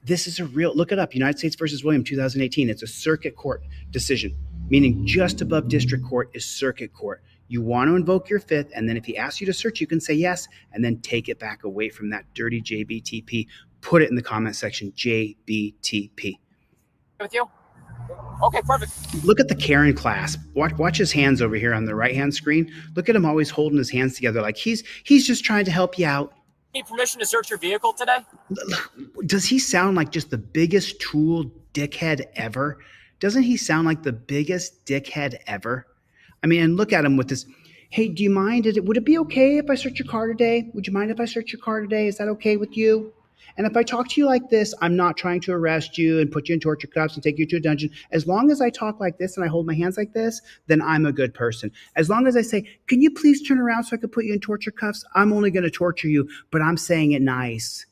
This is a real, look it up, United States versus William, 2018. It's a circuit court decision, meaning just above district court is circuit court. You want to invoke your fifth, and then if he asks you to search, you can say yes, and then take it back away from that dirty JBTP. Put it in the comment section, JBTP. With you? Okay, perfect. Look at the Karen clasp. Watch his hands over here on the right-hand screen. Look at him always holding his hands together like he's just trying to help you out. Need permission to search your vehicle today? Does he sound like just the biggest tool dickhead ever? Doesn't he sound like the biggest dickhead ever? And look at him with this, hey, do you mind? Would it be okay if I search your car today? Would you mind if I search your car today? Is that okay with you? And if I talk to you like this, I'm not trying to arrest you and put you in torture cuffs and take you to a dungeon. As long as I talk like this and I hold my hands like this, then I'm a good person. As long as I say, can you please turn around so I can put you in torture cuffs? I'm only going to torture you, but I'm saying it nice.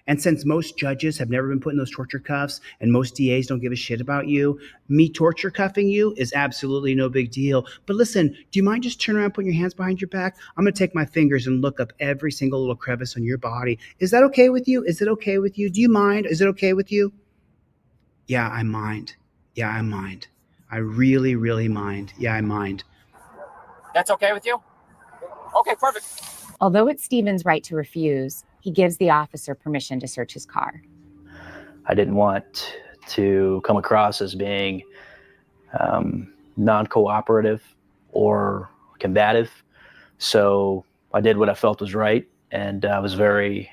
And since most judges have never been put in those torture cuffs and most DAs don't give a shit about you, me torture cuffing you is absolutely no big deal. But listen, do you mind just turning around, putting your hands behind your back? I'm going to take my fingers and look up every single little crevice on your body. Is that okay with you? Is it okay with you? Do you mind? Is it okay with you? Yeah, I mind. Yeah, I mind. I really, really mind. Yeah, I mind. That's okay with you? Okay, perfect. Although it's Stephen's right to refuse, he gives the officer permission to search his car. I didn't want to come across as being non-cooperative or combative. So I did what I felt was right, and I was very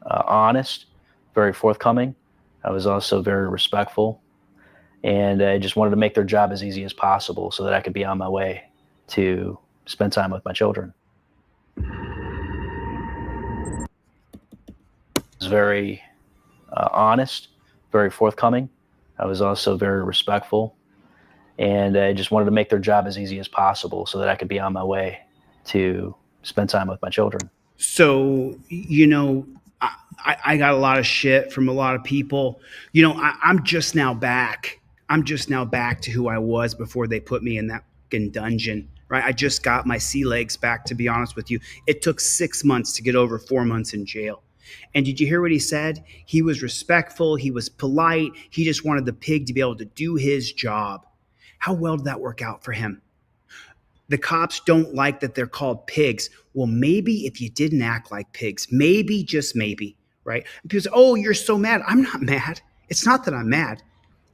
honest, very forthcoming. I was also very respectful, and I just wanted to make their job as easy as possible so that I could be on my way to spend time with my children. I was very honest, very forthcoming. I was also very respectful, and I just wanted to make their job as easy as possible so that I could be on my way to spend time with my children. So, I got a lot of shit from a lot of people. I'm just now back. I'm just now back to who I was before they put me in that fucking dungeon, right? I just got my sea legs back, to be honest with you. It took 6 months to get over 4 months in jail. And did you hear what he said? He was respectful. He was polite. He just wanted the pig to be able to do his job. How well did that work out for him? The cops don't like that they're called pigs. Well, maybe if you didn't act like pigs, maybe, just maybe, right? And people say, oh, you're so mad. I'm not mad. It's not that I'm mad.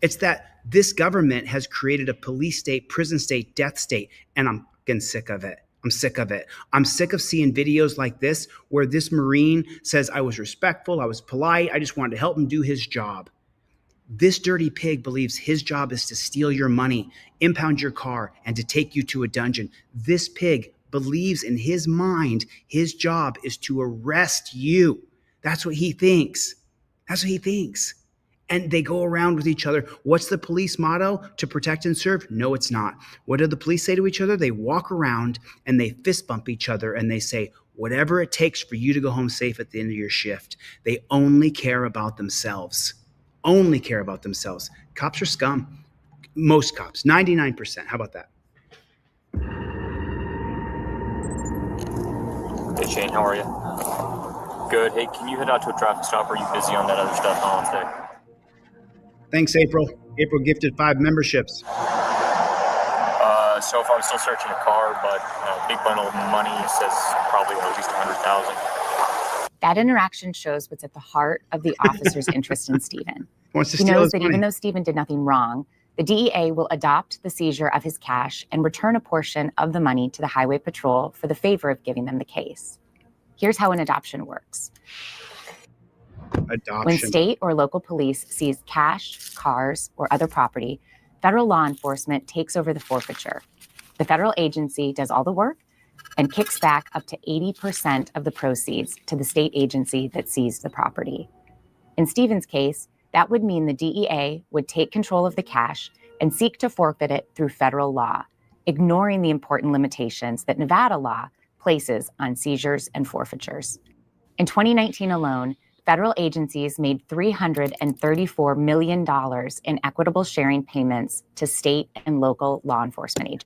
It's that this government has created a police state, prison state, death state, and I'm fucking sick of it. I'm sick of it. I'm sick of seeing videos like this where this Marine says, I was respectful, I was polite, I just wanted to help him do his job. This dirty pig believes his job is to steal your money, impound your car, and to take you to a dungeon. This pig believes in his mind his job is to arrest you. That's what he thinks. That's what he thinks. And they go around with each other. What's the police motto? To protect and serve? No, it's not. What do the police say to each other? They walk around and they fist bump each other and they say, whatever it takes for you to go home safe at the end of your shift. They only care about themselves. Only care about themselves. Cops are scum. Most cops, 99%. How about that? Hey Shane, how are you? Good. Hey, can you head out to a traffic stop? Or are you busy on that other stuff on today? Thanks, April. April gifted 5 memberships. So far I'm still searching a car, but big bundle of money says probably at least 100,000. That interaction shows what's at the heart of the officer's interest in Stephen. Wants to He steal knows his that money. even though Stephen did nothing wrong, the DEA will adopt the seizure of his cash and return a portion of the money to the Highway Patrol for the favor of giving them the case. Here's how an adoption works. Adoption. When state or local police seize cash, cars, or other property, federal law enforcement takes over the forfeiture. The federal agency does all the work and kicks back up to 80% of the proceeds to the state agency that seized the property. In Stephen's case, that would mean the DEA would take control of the cash and seek to forfeit it through federal law, ignoring the important limitations that Nevada law places on seizures and forfeitures. In 2019 alone, federal agencies made $334 million in equitable sharing payments to state and local law enforcement agents.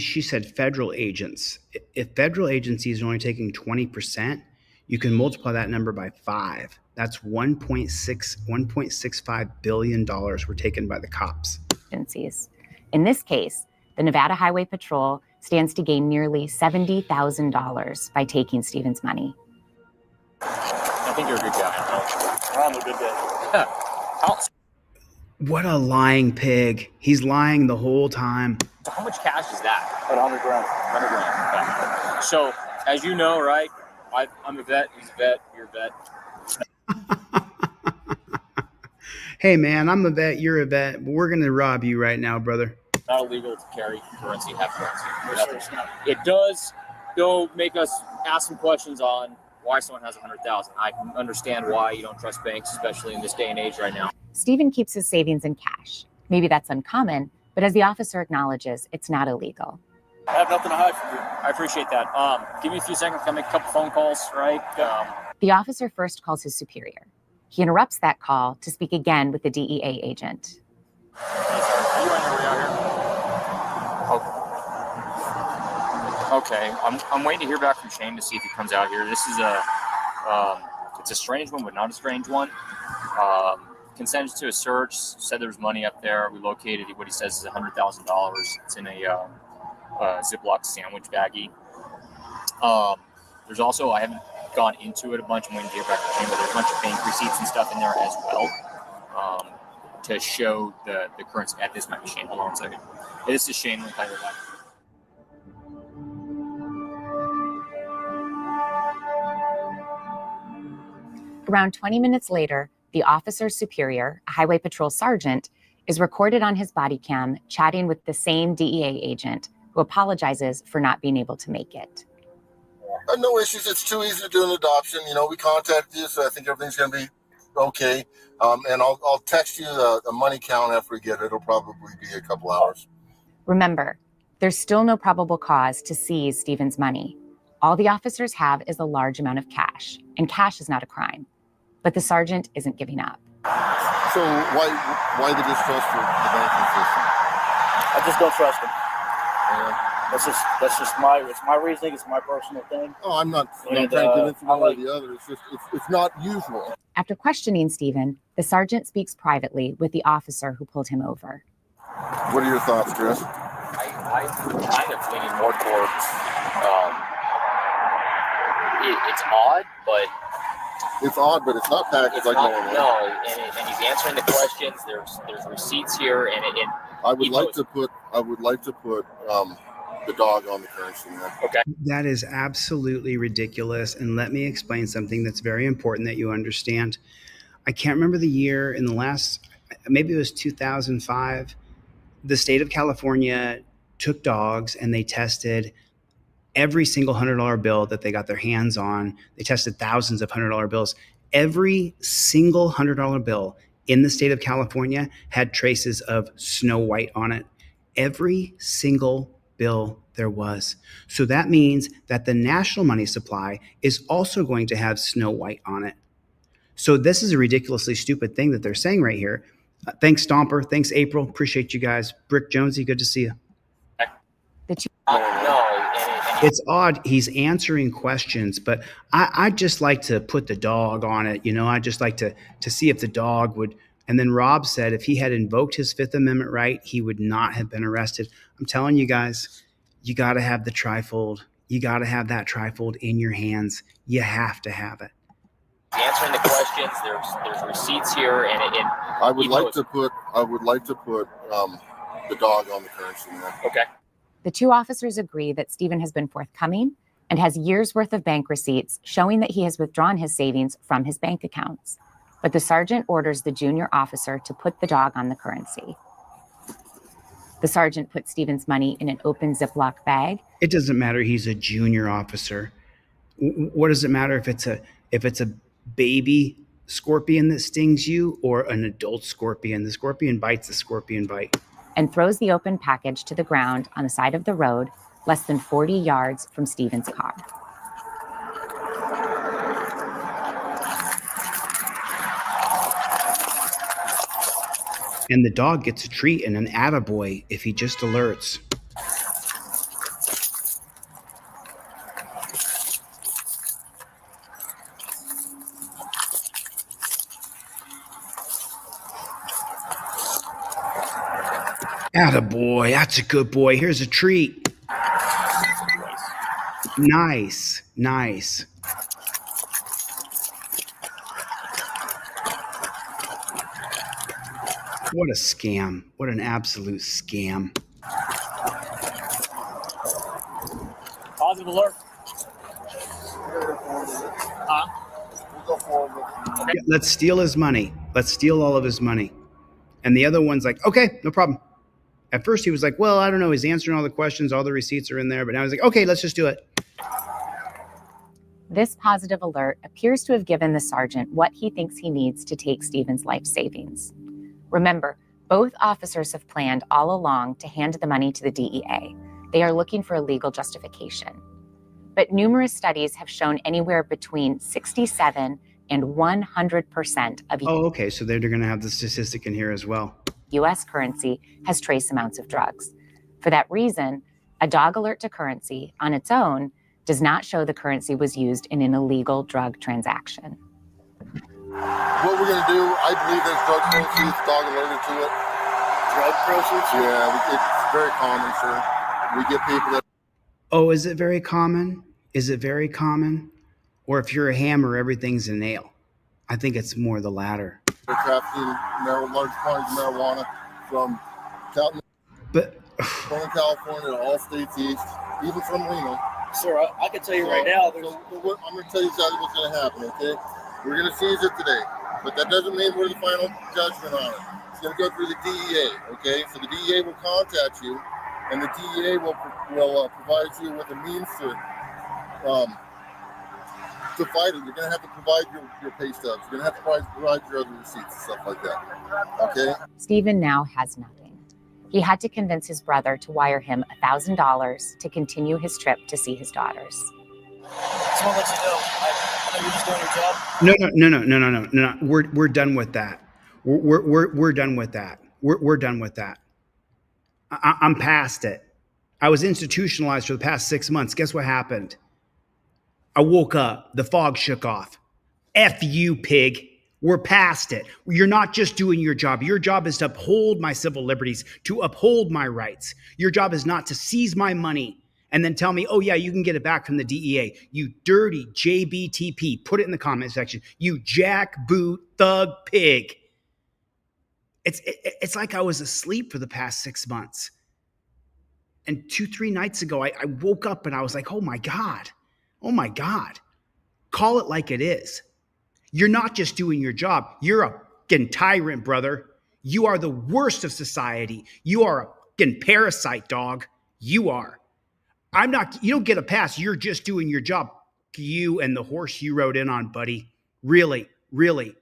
She said federal agents. If federal agencies are only taking 20%, you can multiply that number by 5. That's $1.65 billion were taken by the cops. Agencies. In this case, the Nevada Highway Patrol stands to gain nearly $70,000 by taking Stephen's money. I think you're a good guy. I'm a good guy. What a lying pig. He's lying the whole time. So how much cash is that? About 100 grand. 100 grand. Okay. So, as you know, right, I'm a vet, he's a vet, you're a vet. Hey, man, I'm a vet, you're a vet, but we're going to rob you right now, brother. It's not illegal to carry currency, have currency. It does, though, make us ask some questions on why someone has 100,000. I can understand why you don't trust banks, especially in this day and age right now. Stephen keeps his savings in cash. Maybe that's uncommon, but as the officer acknowledges, it's not illegal. I have nothing to hide from you. I appreciate that. Give me a few seconds. Can I make a couple phone calls, right? The officer first calls his superior. He interrupts that call to speak again with the DEA agent. Are you on your way out here? Okay. I'm waiting to hear back from Shane to see if he comes out here. This is it's a strange one, but not a strange one. Consented to a search, said there was money up there. We located what he says is $100,000. It's in a Ziploc sandwich baggie. There's also, I haven't gone into it a bunch. I'm waiting to hear back from Shane, but there's a bunch of bank receipts and stuff in there as well to show the currency. This might be Shane. Hold on 1 second. This is Shane. We'll play with that. Around 20 minutes later, the officer's superior, a highway patrol sergeant, is recorded on his body cam chatting with the same DEA agent who apologizes for not being able to make it. No issues. It's too easy to do an adoption. You know, we contacted you, so I think everything's going to be okay. And I'll text you the money count after we get it. It'll probably be a couple hours. Remember, there's still no probable cause to seize Stephen's money. All the officers have is a large amount of cash, and cash is not a crime. But the sergeant isn't giving up. So why the distrust for the banking system? I just don't trust them. That's just my reasoning. It's my personal thing. Oh, I'm not trying to convince you one or the other. It's just it's not usual. After questioning Stephen, the sergeant speaks privately with the officer who pulled him over. What are your thoughts, Chris? I'm kind of leaning more towards it's odd, but it's odd, but it's not packaged like normal. No, and he's answering the questions. There's receipts here, and I would like to put the dog on the currency, man. Okay. That is absolutely ridiculous. And let me explain something that's very important that you understand. I can't remember the year in the last, maybe it was 2005. The state of California took dogs and they tested every single $100 bill that they got their hands on. They tested thousands of $100 bills. Every single $100 bill in the state of California had traces of Snow White on it. Every single bill there was. So that means that the national money supply is also going to have Snow White on it. So this is a ridiculously stupid thing that they're saying right here. Thanks, Stomper. Thanks, April. Appreciate you guys. Brick Jonesy, good to see you. It's odd. He's answering questions, but I'd just like to put the dog on it. I'd just like to see if the dog would. And then Rob said if he had invoked his Fifth Amendment right, he would not have been arrested. I'm telling you guys, you got to have the trifold. You got to have that trifold in your hands. You have to have it. Answering the questions, there's receipts here, and I would like to put the dog on the currency. Okay. The two officers agree that Stephen has been forthcoming and has years' worth of bank receipts showing that he has withdrawn his savings from his bank accounts. But the sergeant orders the junior officer to put the dog on the currency. The sergeant puts Stephen's money in an open Ziploc bag. It doesn't matter. He's a junior officer. What does it matter if it's a baby scorpion that stings you or an adult scorpion? The scorpion bites, the scorpion bite. And throws the open package to the ground on the side of the road, less than 40 yards from Stephen's car. And the dog gets a treat and an attaboy if he just alerts. Attaboy, that's a good boy. Here's a treat. Nice. What a scam. What an absolute scam. Positive alert. Yeah, let's steal his money. Let's steal all of his money. And the other one's like, okay, no problem. At first he was like, well, I don't know. He's answering all the questions. All the receipts are in there. But now he's like, okay, let's just do it. This positive alert appears to have given the sergeant what he thinks he needs to take Stephen's life savings. Remember, both officers have planned all along to hand the money to the DEA. They are looking for a legal justification. But numerous studies have shown anywhere between 67 and 100% of Oh, okay. So they're going to have the statistic in here as well. U.S. currency has trace amounts of drugs. For that reason, a dog alert to currency on its own does not show the currency was used in an illegal drug transaction. What we're going to do, I believe there's drug proceeds, dog alerted to it. Drug proceeds? Yeah, it's very common, sir. We get people that... Oh, is it very common? Is it very common? Or if you're a hammer, everything's a nail? I think it's more the latter. They're trafficking large quantities of marijuana from California to all states east, even from Reno. Sir, I can tell you right now. I'm going to tell you exactly what's going to happen, okay? We're going to seize it today, but that doesn't mean we're the final judgment on it. It's going to go through the DEA, okay? So the DEA will contact you, and the DEA will provide you with a means to fight it. You're going to have to provide your pay stubs. You're going to have to provide your other receipts and stuff like that, okay? Stephen now has nothing. He had to convince his brother to wire him $1,000 to continue his trip to see his daughters. Someone let you know. I know you're just doing your job. No. We're done with that. We're done with that. We're done with that. I'm past it. I was institutionalized for the past 6 months. Guess what happened? I woke up. The fog shook off. F you, pig. We're past it. You're not just doing your job. Your job is to uphold my civil liberties, to uphold my rights. Your job is not to seize my money and then tell me, oh, yeah, you can get it back from the DEA. You dirty JBTP. Put it in the comment section. You jackboot thug pig. It's like I was asleep for the past 6 months. And 2-3 nights ago, I woke up and I was like, oh, my God. Oh, my God. Call it like it is. You're not just doing your job. You're a fucking tyrant, brother. You are the worst of society. You are a fucking parasite, dog. You are. You don't get a pass. You're just doing your job. You and the horse you rode in on, buddy. Really, really.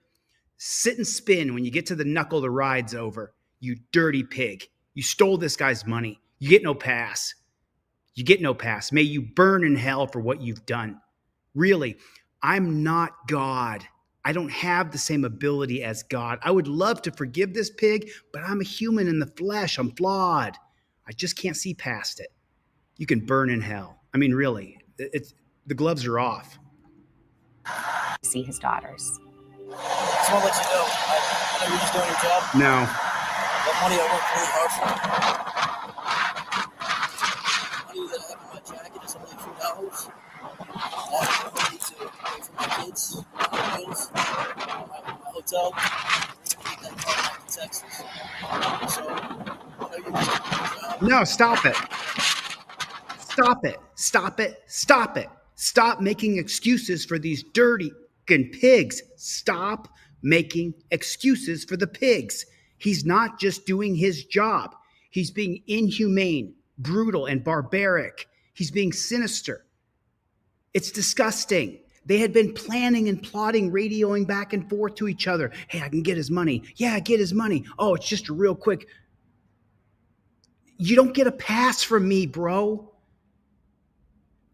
Sit and spin when you get to the knuckle the ride's over. You dirty pig. You stole this guy's money. You get no pass. You get no pass. May you burn in hell for what you've done. Really, I'm not God. I don't have the same ability as God. I would love to forgive this pig, but I'm a human in the flesh. I'm flawed. I just can't see past it. You can burn in hell. I mean, really, the gloves are off. See his daughters. Just want to let you know, I know you're just doing your job. No. That money I worked really hard for. Money that I have in my jacket is only $2. I need to pay for my kids, my bills, my hotel. I need that car back to Texas. So, I know you're just doing your job. No, stop it. Stop it. Stop it. Stop it. Stop making excuses for these dirty pigs. Stop making excuses for the pigs. He's not just doing his job. He's being inhumane, brutal, and barbaric. He's being sinister. It's disgusting. They had been planning and plotting, radioing back and forth to each other. Hey, I can get his money. Yeah, get his money. Oh, it's just a real quick. You don't get a pass from me, bro.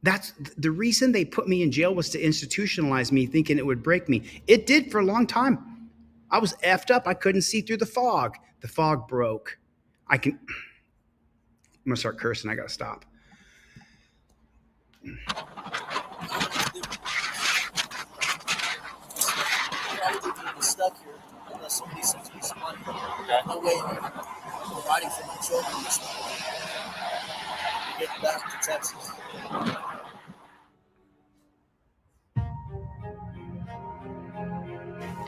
That's the reason they put me in jail, was to institutionalize me, thinking it would break me. It did for a long time. I was effed up. I couldn't see through the fog. The fog broke. I'm going to start cursing. I got to stop. Stuck here unless somebody sends me some money. No way I'm providing for my children this money. Get back to Texas.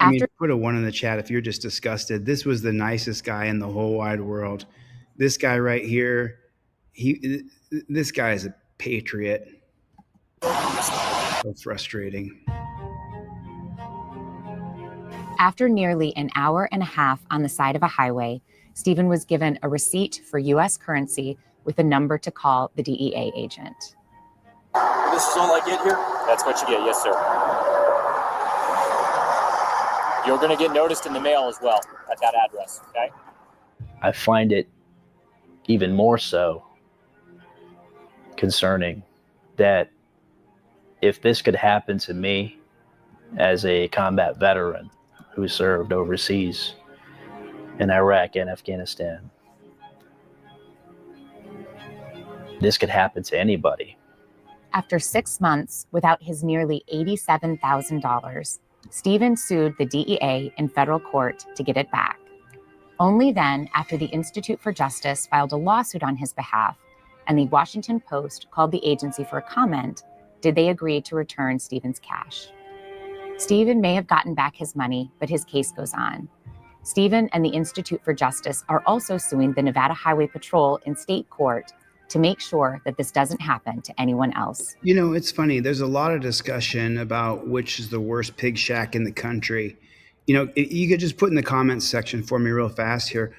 I mean, put a 1 in the chat if you're just disgusted. This was the nicest guy in the whole wide world. This guy right here, this guy is a patriot. So frustrating. After nearly an hour and a half on the side of a highway, Stephen was given a receipt for U.S. currency with a number to call the DEA agent. This is all I get here? That's what you get, yes, sir. You're going to get noticed in the mail as well at that address, okay? I find it even more so concerning that if this could happen to me as a combat veteran who served overseas in Iraq and Afghanistan, this could happen to anybody. After 6 months without his nearly $87,000, Stephen sued the DEA in federal court to get it back. Only then, after the Institute for Justice filed a lawsuit on his behalf and the Washington Post called the agency for a comment, did they agree to return Stephen's cash. Stephen may have gotten back his money, but his case goes on. Stephen and the Institute for Justice are also suing the Nevada Highway Patrol in state court to make sure that this doesn't happen to anyone else. You know, it's funny. There's a lot of discussion about which is the worst pig shack in the country. You know, you could just put in the comments section for me real fast here.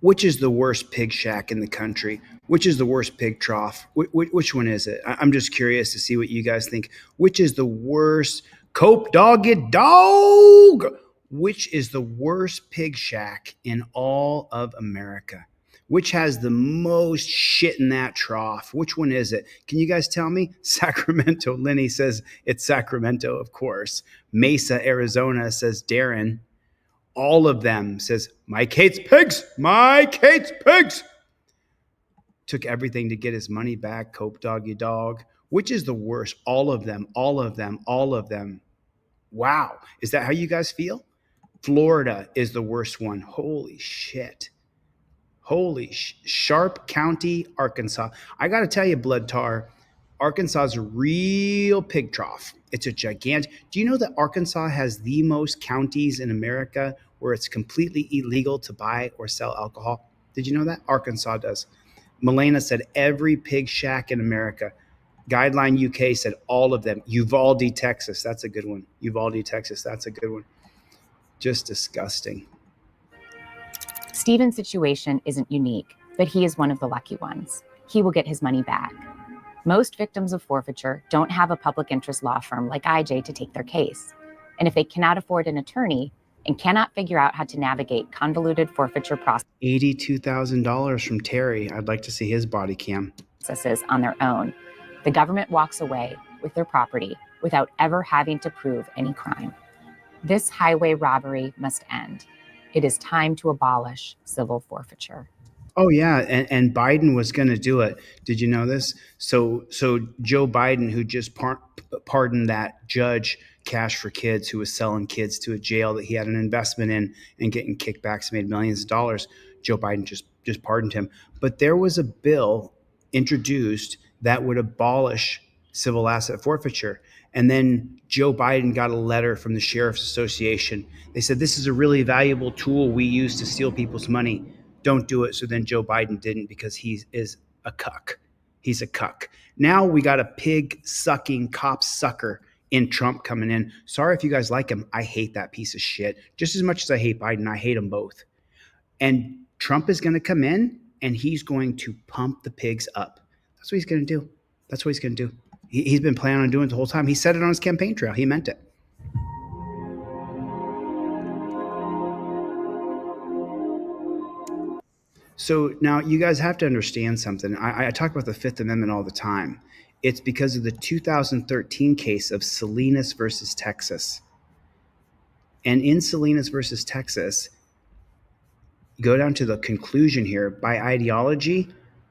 Which is the worst pig shack in the country? Which is the worst pig trough? Which one is it? I'm just curious to see what you guys think. Which is the worst? Cope Dogged Dog! Which is the worst pig shack in all of America? Which has the most shit in that trough? Which one is it? Can you guys tell me? Sacramento. Lenny says it's Sacramento, of course. Mesa, Arizona says Darren. All of them says Mike hates pigs. Mike hates pigs. Took everything to get his money back. Cope Doggy Dog. Which is the worst? All of them. All of them. All of them. Wow. Is that how you guys feel? Florida is the worst one. Holy shit. Holy Sharp County, Arkansas. I got to tell you, Blood Tar, Arkansas is a real pig trough. It's a gigantic. Do you know that Arkansas has the most counties in America where it's completely illegal to buy or sell alcohol? Did you know that? Arkansas does. Milena said every pig shack in America. Guideline UK said all of them. Uvalde, Texas. That's a good one. Uvalde, Texas. That's a good one. Just disgusting. Stephen's situation isn't unique, but he is one of the lucky ones. He will get his money back. Most victims of forfeiture don't have a public interest law firm like IJ to take their case. And if they cannot afford an attorney, and cannot figure out how to navigate convoluted forfeiture $82,000 from Terry. I'd like to see his body cam. processes on their own, the government walks away with their property without ever having to prove any crime. This highway robbery must end. It is time to abolish civil forfeiture. Oh yeah, and Biden was going to do it. Did you know this? So Joe Biden, who just pardoned that judge Cash for Kids, who was selling kids to a jail that he had an investment in and getting kickbacks, made millions of dollars. Joe Biden just pardoned him. But there was a bill introduced that would abolish civil asset forfeiture. And then Joe Biden got a letter from the Sheriff's Association. They said, this is a really valuable tool we use to steal people's money. Don't do it. So then Joe Biden didn't, because he is a cuck. He's a cuck. Now we got a pig-sucking cop sucker in Trump coming in. Sorry if you guys like him. I hate that piece of shit. Just as much as I hate Biden, I hate them both. And Trump is going to come in and he's going to pump the pigs up. That's what he's going to do. That's what he's going to do. He's been planning on doing it the whole time. He said it on his campaign trail. He meant it. So now you guys have to understand something. I talk about the Fifth Amendment all the time. It's because of the 2013 case of Salinas versus Texas. And in Salinas versus Texas, you go down to the conclusion here, by ideology,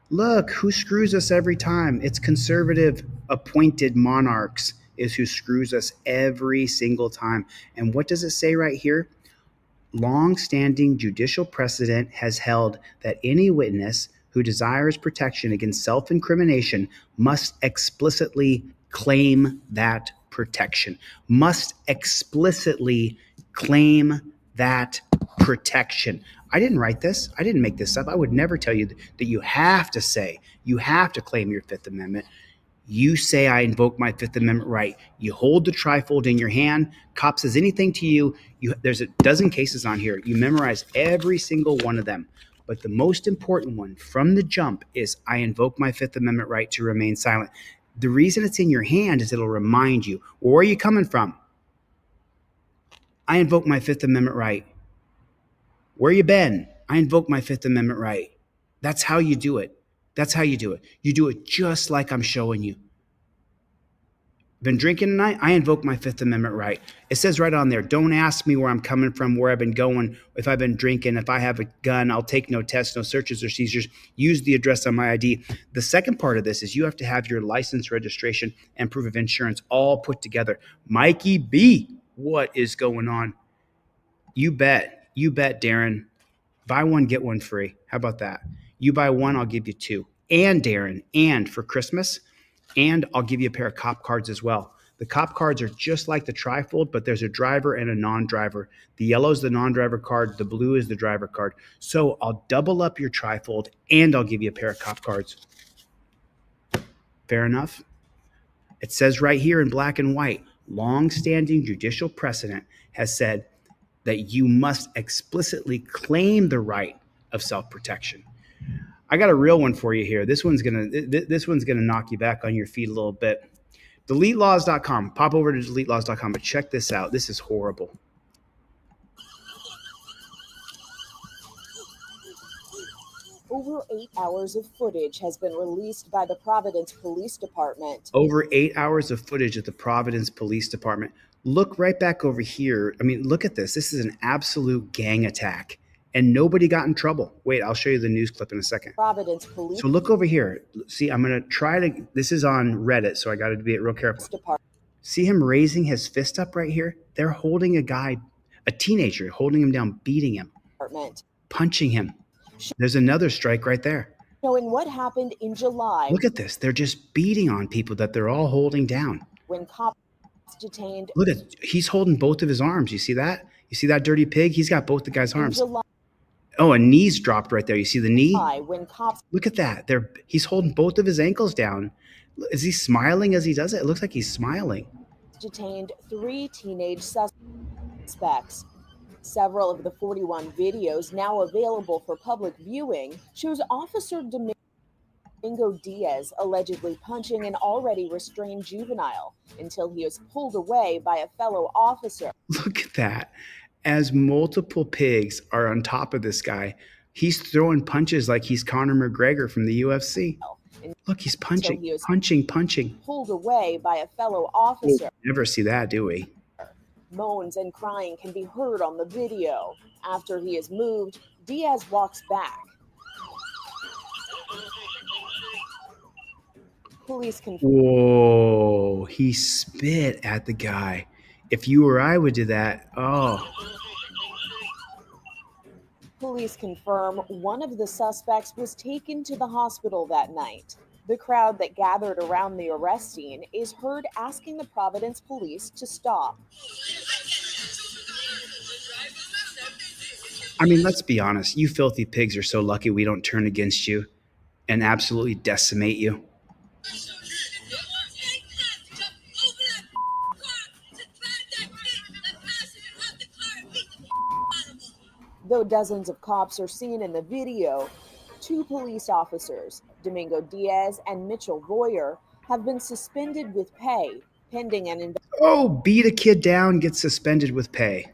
look, who screws us every time? It's conservative appointed monarchs is who screws us every single time. And what does it say right here? Long-standing judicial precedent has held that any witness who desires protection against self-incrimination must explicitly claim that protection. Must explicitly claim that protection. I didn't write this. I didn't make this up. I would never tell you that you have to claim your Fifth Amendment. You say, I invoke my Fifth Amendment right. You hold the trifold in your hand. Cop says anything to you. There's a dozen cases on here. You memorize every single one of them. But the most important one from the jump is, I invoke my Fifth Amendment right to remain silent. The reason it's in your hand is it'll remind you, where are you coming from? I invoke my Fifth Amendment right. Where you been? I invoke my Fifth Amendment right. That's how you do it. That's how you do it. You do it just like I'm showing you. Been drinking tonight? I invoke my Fifth Amendment right. It says right on there, don't ask me where I'm coming from, where I've been going, if I've been drinking, if I have a gun, I'll take no tests, no searches or seizures. Use the address on my ID. The second part of this is you have to have your license, registration, and proof of insurance all put together. Mikey B, what is going on? You bet, Darren. Buy one, get one free. How about that? You buy one, I'll give you two. And Darren, and for Christmas, and I'll give you a pair of cop cards as well. The cop cards are just like the trifold, but there's a driver and a non-driver. The yellow is the non-driver card. The blue is the driver card. So I'll double up your trifold and I'll give you a pair of cop cards. Fair enough? It says right here in black and white, long-standing judicial precedent has said that you must explicitly claim the right of self-protection. I got a real one for you here. This one's gonna knock you back on your feet a little bit. DeleteLaws.com. Pop over to DeleteLaws.com, but check this out. This is horrible. Over 8 hours of footage has been released by the Providence Police Department. Over 8 hours of footage at the Providence Police Department. Look right back over here. I mean, look at this. This is an absolute gang attack. And nobody got in trouble. Wait, I'll show you the news clip in a second. Providence Police. So look over here. See, I'm going to try to, this is on Reddit, so I got to be real careful. See him raising his fist up right here? They're holding a guy, a teenager, holding him down, beating him, punching him. There's another strike right there. Showing what happened in July. Look at this. They're just beating on people that they're all holding down. When cops detained. Look at, he's holding both of his arms. You see that? You see that dirty pig? He's got both the guy's arms. Oh, a knee's dropped right there. You see the knee? When cops. Look at that. He's holding both of his ankles down. Is he smiling as he does it? It looks like he's smiling. Detained 3 teenage suspects. Several of the 41 videos now available for public viewing shows Officer Domingo Diaz allegedly punching an already restrained juvenile until he was pulled away by a fellow officer. Look at that. as multiple pigs are on top of this guy, he's throwing punches like he's Conor McGregor from the UFC. Look, he's punching, he was punching. pulled away by a fellow officer. Never see that, do we? Moans and crying can be heard on the video. After he is moved, Diaz walks back. Police confirm. Whoa, he spit at the guy. If you or I would do that, oh. Police confirm one of the suspects was taken to the hospital that night. The crowd that gathered around the arrest scene is heard asking the Providence police to stop. I mean, let's be honest. You filthy pigs are so lucky we don't turn against you and absolutely decimate you. Though dozens of cops are seen in the video, 2 police officers, Domingo Diaz and Mitchell Voyer, have been suspended with pay pending an investigation. Oh, beat a kid down, get suspended with pay.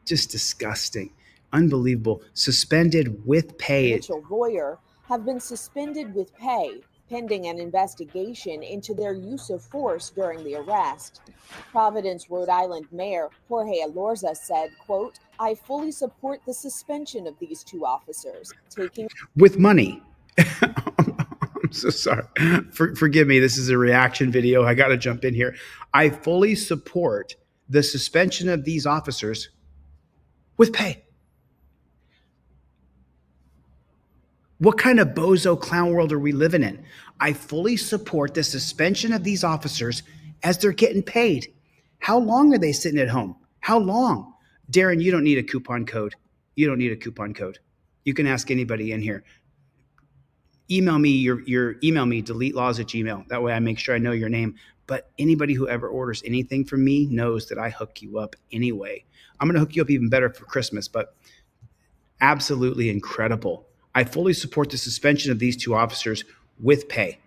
Just disgusting. Unbelievable. Suspended with pay. Mitchell Voyer have been suspended with pay pending an investigation into their use of force during the arrest. Providence, Rhode Island Mayor Jorge Elorza said, quote, "I fully support the suspension of these 2 officers taking with money." I'm so sorry. Forgive me. This is a reaction video. I got to jump in here. I fully support the suspension of these officers with pay. What kind of bozo clown world are we living in? I fully support the suspension of these officers as they're getting paid. How long are they sitting at home? How long? Darren, you don't need a coupon code. You don't need a coupon code. You can ask anybody in here. Email me your email me, deletelaws@gmail. That way I make sure I know your name. But anybody who ever orders anything from me knows that I hook you up anyway. I'm going to hook you up even better for Christmas, but absolutely incredible. I fully support the suspension of these 2 officers with pay.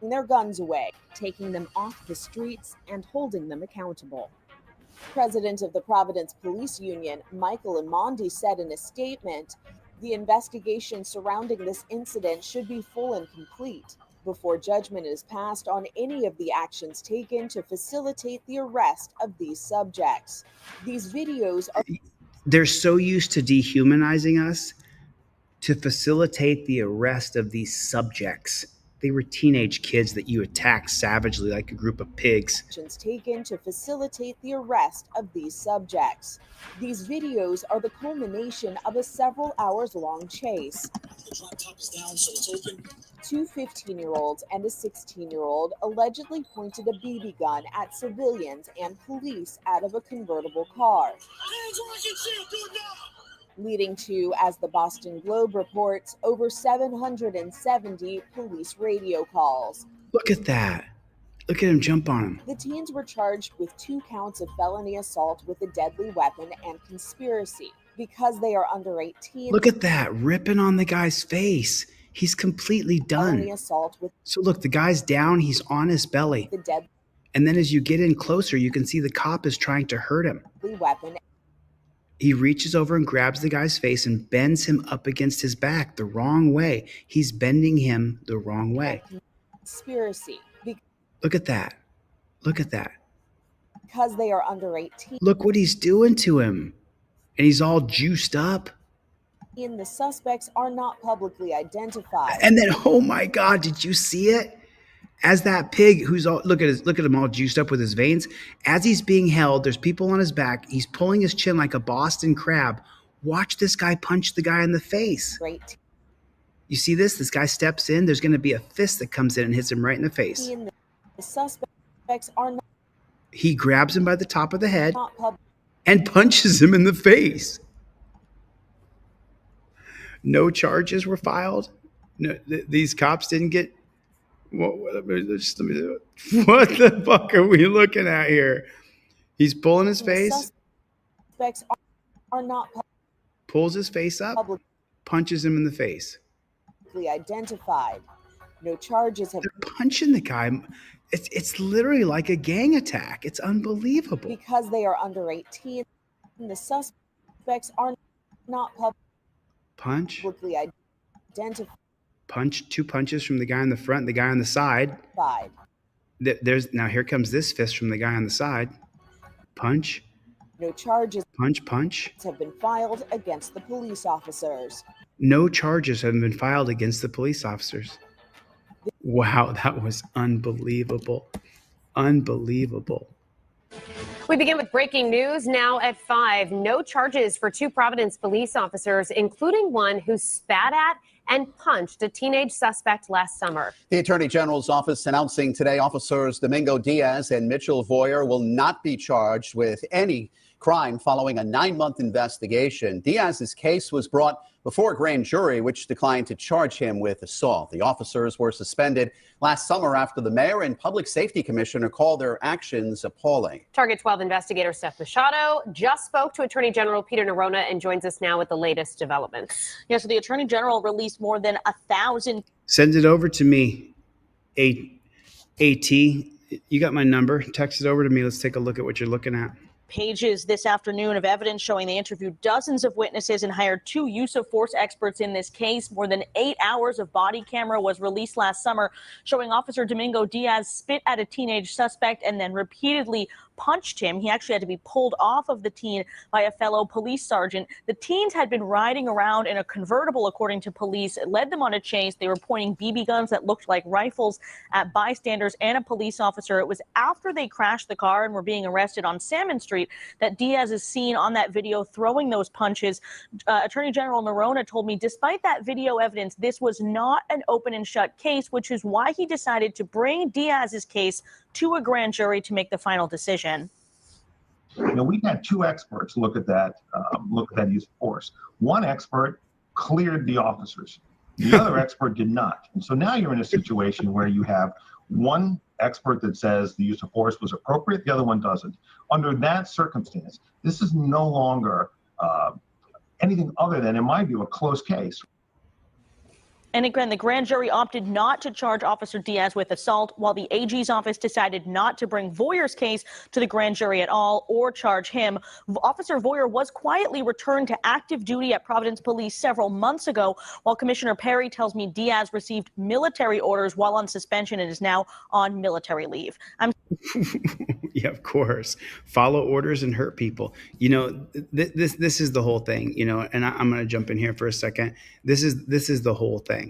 their guns away, taking them off the streets and holding them accountable. President of the Providence Police Union, Michael Imondi, said in a statement, "The investigation surrounding this incident should be full and complete before judgment is passed on any of the actions taken to facilitate the arrest of these subjects. These videos are..." They're so used to dehumanizing us to facilitate the arrest of these subjects. They were teenage kids that you attacked savagely like a group of pigs. Actions taken to facilitate the arrest of these subjects. These videos are the culmination of a several hours long chase. The drop top is down, so it's open. 2 15-year-olds and a 16-year-old allegedly pointed a BB gun at civilians and police out of a convertible car, leading to, as the Boston Globe reports, over 770 police radio calls. Look at that. Look at him jump on him. The teens were charged with 2 counts of felony assault with a deadly weapon and conspiracy because they are under 18. Look at that, ripping on the guy's face. He's completely done. Felony assault with So look, the guy's down, he's on his belly. the deadly And then as you get in closer, you can see the cop is trying to hurt him. weapon. He reaches over and grabs the guy's face and bends him up against his back the wrong way. He's bending him the wrong way. Conspiracy Look at that. Look at that. because they are under 18. Look what he's doing to him. And he's all juiced up. The suspects are not publicly identified. And then, oh my God, did you see it? As that pig who's all, look at him all juiced up with his veins. As he's being held, there's people on his back. He's pulling his chin like a Boston crab. Watch this guy punch the guy in the face. Great. You see this? This guy steps in. There's going to be a fist that comes in and hits him right in the face. The suspects are He grabs him by the top of the head not public. and punches him in the face. No charges were filed. No, these cops didn't get. What the fuck are we looking at here? He's pulling his face, Suspects are not pulls his face up, publicly punches him in the face. identified. No charges have They're punching the guy. It's literally like a gang attack. It's unbelievable. because they are under 18. The suspects are not Punch. publicly identified. Punch. 2 punches from the guy on the front, the guy on the side. Now here comes this fist from the guy on the side. Punch. No charges Punch. have been filed against the police officers. No charges have been filed against the police officers. Wow, that was unbelievable. Unbelievable. We begin with breaking news now at 5. No charges for 2 Providence police officers, including one who spat at and punched a teenage suspect last summer. The Attorney General's office announcing today officers Domingo Diaz and Mitchell Voyer will not be charged with any crime following a 9-month investigation. Diaz's case was brought before a grand jury, which declined to charge him with assault. The officers were suspended last summer after the mayor and public safety commissioner called their actions appalling. Target 12 investigator Steph Machado just spoke to Attorney General Peter Neronha and joins us now with the latest developments. Yes, so the Attorney General released more than 1,000. Send it over to me. AT, you got my number. Text it over to me. Let's take a look at what you're looking at. Pages this afternoon of evidence showing they interviewed dozens of witnesses and hired 2 use of force experts in this case. More than 8 hours of body camera was released last summer, showing Officer Domingo Diaz spit at a teenage suspect and then repeatedly punched him. He actually had to be pulled off of the teen by a fellow police sergeant. The teens had been riding around in a convertible, according to police. It led them on a chase. They were pointing BB guns that looked like rifles at bystanders and a police officer. It was after they crashed the car and were being arrested on Salmon Street that Diaz is seen on that video throwing those punches. Attorney General Neronha told me despite that video evidence, this was not an open and shut case, which is why he decided to bring Diaz's case to a grand jury to make the final decision. You know, we had 2 experts look at that use of force. One expert cleared the officers. The other expert did not. And so now you're in a situation where you have one expert that says the use of force was appropriate, the other one doesn't. Under that circumstance, this is no longer anything other than, in my view, a close case. And again, the grand jury opted not to charge Officer Diaz with assault, while the AG's office decided not to bring Voyer's case to the grand jury at all or charge him. Officer Voyer was quietly returned to active duty at Providence Police several months ago, while Commissioner Perry tells me Diaz received military orders while on suspension and is now on military leave. Yeah, of course. Follow orders and hurt people. You know, this is the whole thing, you know, and I'm going to jump in here for a second. This is the whole thing.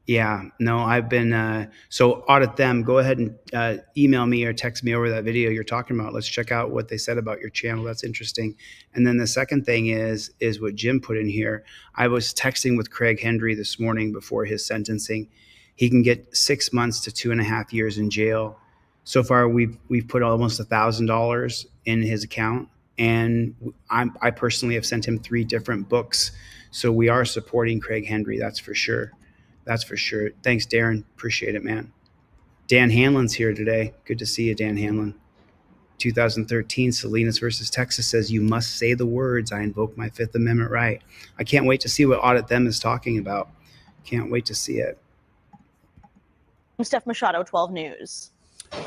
Yeah, no, I've been, so audit them. Go ahead and email me or text me over that video you're talking about. Let's check out what they said about your channel. That's interesting. And then the second thing is what Jim put in here. I was texting with Craig Hendry this morning before his sentencing. He can get 6 months to 2.5 years in jail. So far, we've put almost $1,000 in his account, and I personally have sent him 3 different books. So we are supporting Craig Hendry. That's for sure. That's for sure. Thanks, Darren. Appreciate it, man. Dan Hanlon's here today. Good to see you, Dan Hanlon. 2013, Salinas versus Texas says, you must say the words, I invoke my 5th Amendment right. I can't wait to see what Audit Them is talking about. Can't wait to see it. I'm Steph Machado, 12 News.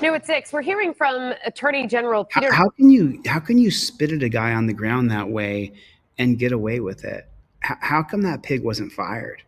New at 6, we're hearing from Attorney General Peter. How can you spit at a guy on the ground that way and get away with it? How come that pig wasn't fired?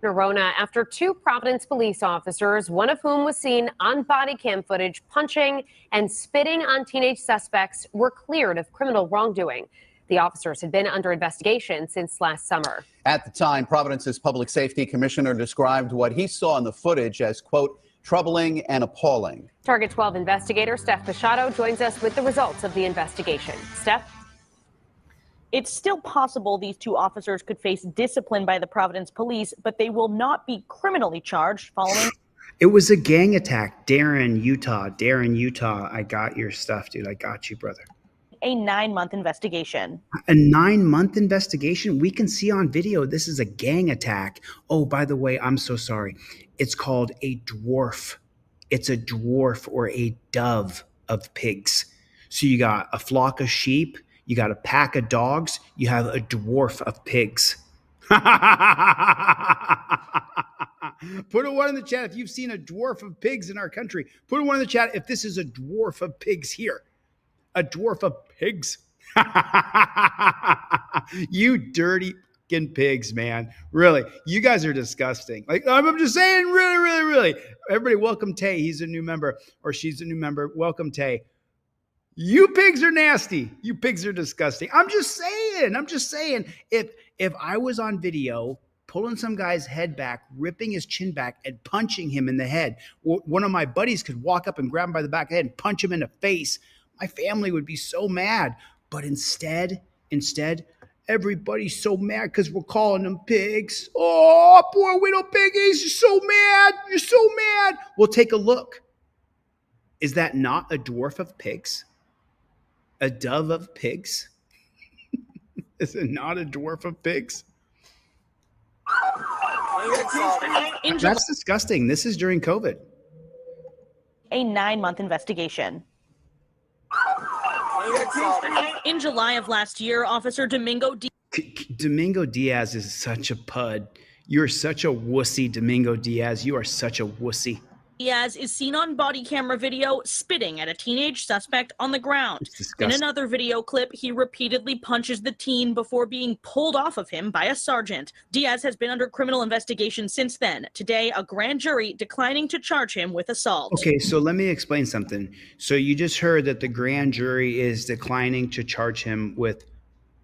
Neronha after 2 Providence police officers, one of whom was seen on body cam footage punching and spitting on teenage suspects, were cleared of criminal wrongdoing. The officers had been under investigation since last summer. At the time, Providence's public safety commissioner described what he saw in the footage as, quote, troubling and appalling. Target 12 investigator Steph Machado joins us with the results of the investigation. Steph? It's still possible these 2 officers could face discipline by the Providence police, but they will not be criminally charged following. It was a gang attack. Darren, Utah. I got your stuff, dude. I got you, brother. A 9-month investigation. A 9-month investigation? We can see on video this is a gang attack. Oh, by the way, I'm so sorry. It's called a dwarf. It's a dwarf or a dove of pigs. So you got a flock of sheep, you got a pack of dogs, you have a dwarf of pigs. Put a 1 in the chat if you've seen a dwarf of pigs in our country. Put a 1 in the chat if this is a dwarf of pigs here. A dwarf of pigs. You dirty fucking pigs, man. Really, you guys are disgusting. Like, I'm just saying, really, really, really. Everybody, welcome Tay. He's a new member, or she's a new member. Welcome Tay. You pigs are nasty. You pigs are disgusting. I'm just saying. If I was on video pulling some guy's head back, ripping his chin back, and punching him in the head, one of my buddies could walk up and grab him by the back of the head and punch him in the face. My family would be so mad. But instead, everybody's so mad because we're calling them pigs. Oh, poor little piggies. You're so mad. You're so mad. Well, take a look. Is that not a dwarf of pigs? A dove of pigs? Is it not a dwarf of pigs? That's disgusting. This is during COVID. A 9-month investigation. In July of last year, Officer Domingo Domingo Diaz is such a pud. You're such a wussy, Domingo Diaz. You are such a wussy. Diaz is seen on body camera video spitting at a teenage suspect on the ground. In another video clip, he repeatedly punches the teen before being pulled off of him by a sergeant. Diaz has been under criminal investigation since then. Today, a grand jury declining to charge him with assault. Okay, so let me explain something. So you just heard that the grand jury is declining to charge him with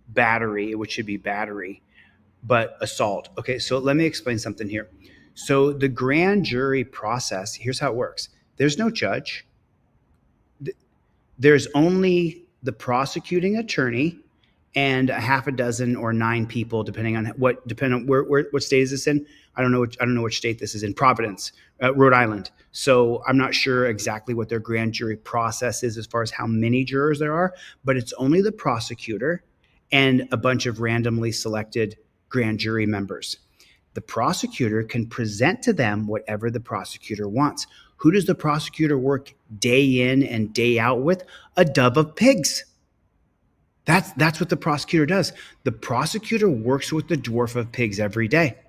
battery, which should be battery, but assault. Okay, so let me explain something here. So the grand jury process, here's how it works. There's no judge. There's only the prosecuting attorney and a half a dozen or 9 people, depending on what state is this in. I don't know which state this is in. Providence, Rhode Island. So I'm not sure exactly what their grand jury process is as far as how many jurors there are, but it's only the prosecutor and a bunch of randomly selected grand jury members. The prosecutor can present to them whatever the prosecutor wants. Who does the prosecutor work day in and day out with? A dove of pigs. That's what the prosecutor does. The prosecutor works with the dwarf of pigs every day.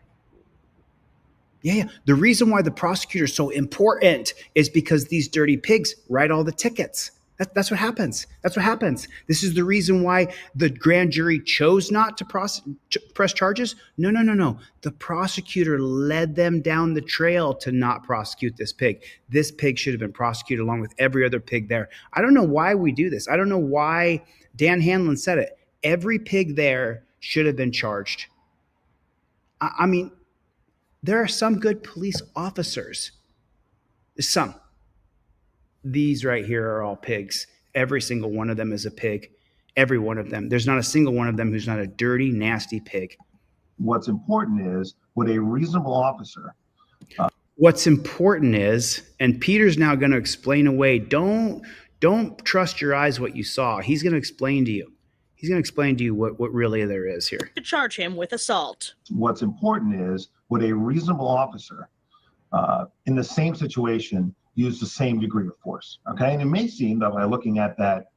Yeah. The reason why the prosecutor is so important is because these dirty pigs write all the tickets. That's what happens. That's what happens. This is the reason why the grand jury chose not to press charges. No. The prosecutor led them down the trail to not prosecute this pig. This pig should have been prosecuted along with every other pig there. I don't know why we do this. I don't know why. Dan Hanlon said it. Every pig there should have been charged. I mean, there are some good police officers. Some. These right here are all pigs. Every single one of them is a pig. Every one of them. There's not a single one of them who's not a dirty, nasty pig. What's important is what a reasonable officer. What's important is, and Peter's now going to explain away. Don't trust your eyes what you saw. He's going to explain to you. He's going to explain to you what really there is here. To charge him with assault. What's important is what a reasonable officer in the same situation use the same degree of force. Okay, and it may seem that by looking at that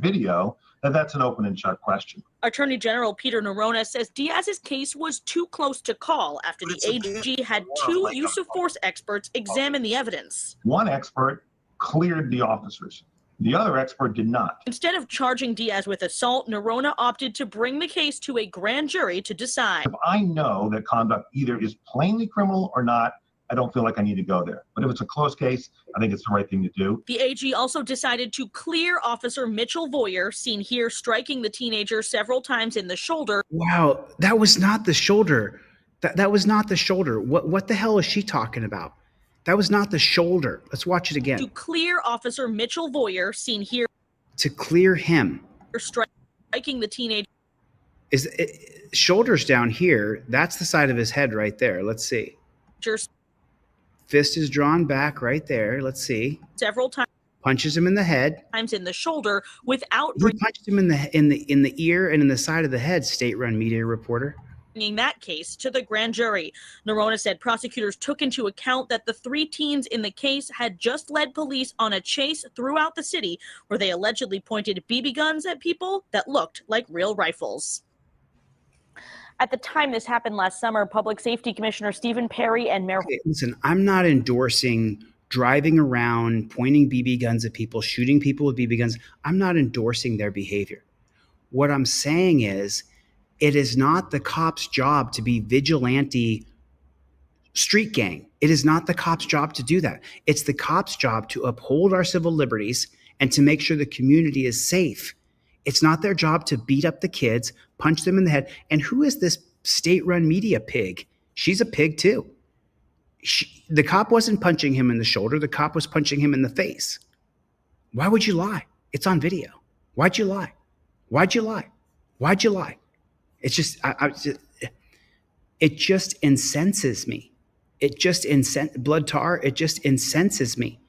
video, that's an open and shut question. Attorney General Peter Neronha says Diaz's case was too close to call after the AG had 2 use of force experts examine the evidence. One expert cleared the officers. The other expert did not. Instead of charging Diaz with assault, Neronha opted to bring the case to a grand jury to decide. If I know that conduct either is plainly criminal or not, I don't feel like I need to go there. But if it's a close case, I think it's the right thing to do. The AG also decided to clear Officer Mitchell Voyer, seen here striking the teenager several times in the shoulder. Wow, that was not the shoulder. That was not the shoulder. What the hell is she talking about? That was not the shoulder. Let's watch it again. To clear Officer Mitchell Voyer, seen here. To clear him. Striking the teenager. Shoulders down here. That's the side of his head right there. Let's see. Fist is drawn back right there. Let's see. Several times. Punches him in the head. Times in the shoulder without. He punched him in the ear and in the side of the head. State-run media reporter. Bringing that case to the grand jury. Neronha said prosecutors took into account that the 3 teens in the case had just led police on a chase throughout the city where they allegedly pointed BB guns at people that looked like real rifles. At the time this happened last summer, Public Safety Commissioner Stephen Perry and Mayor... Okay, listen, I'm not endorsing driving around, pointing BB guns at people, shooting people with BB guns. I'm not endorsing their behavior. What I'm saying is, it is not the cop's job to be vigilante street gang. It is not the cop's job to do that. It's the cop's job to uphold our civil liberties and to make sure the community is safe. It's not their job to beat up the kids, punch them in the head. And who is this state-run media pig? She's a pig too. The cop wasn't punching him in the shoulder. The cop was punching him in the face. Why would you lie? It's on video. Why'd you lie? Why'd you lie? Why'd you lie? It's just, it just incenses me. It just blood tar. It just incenses me.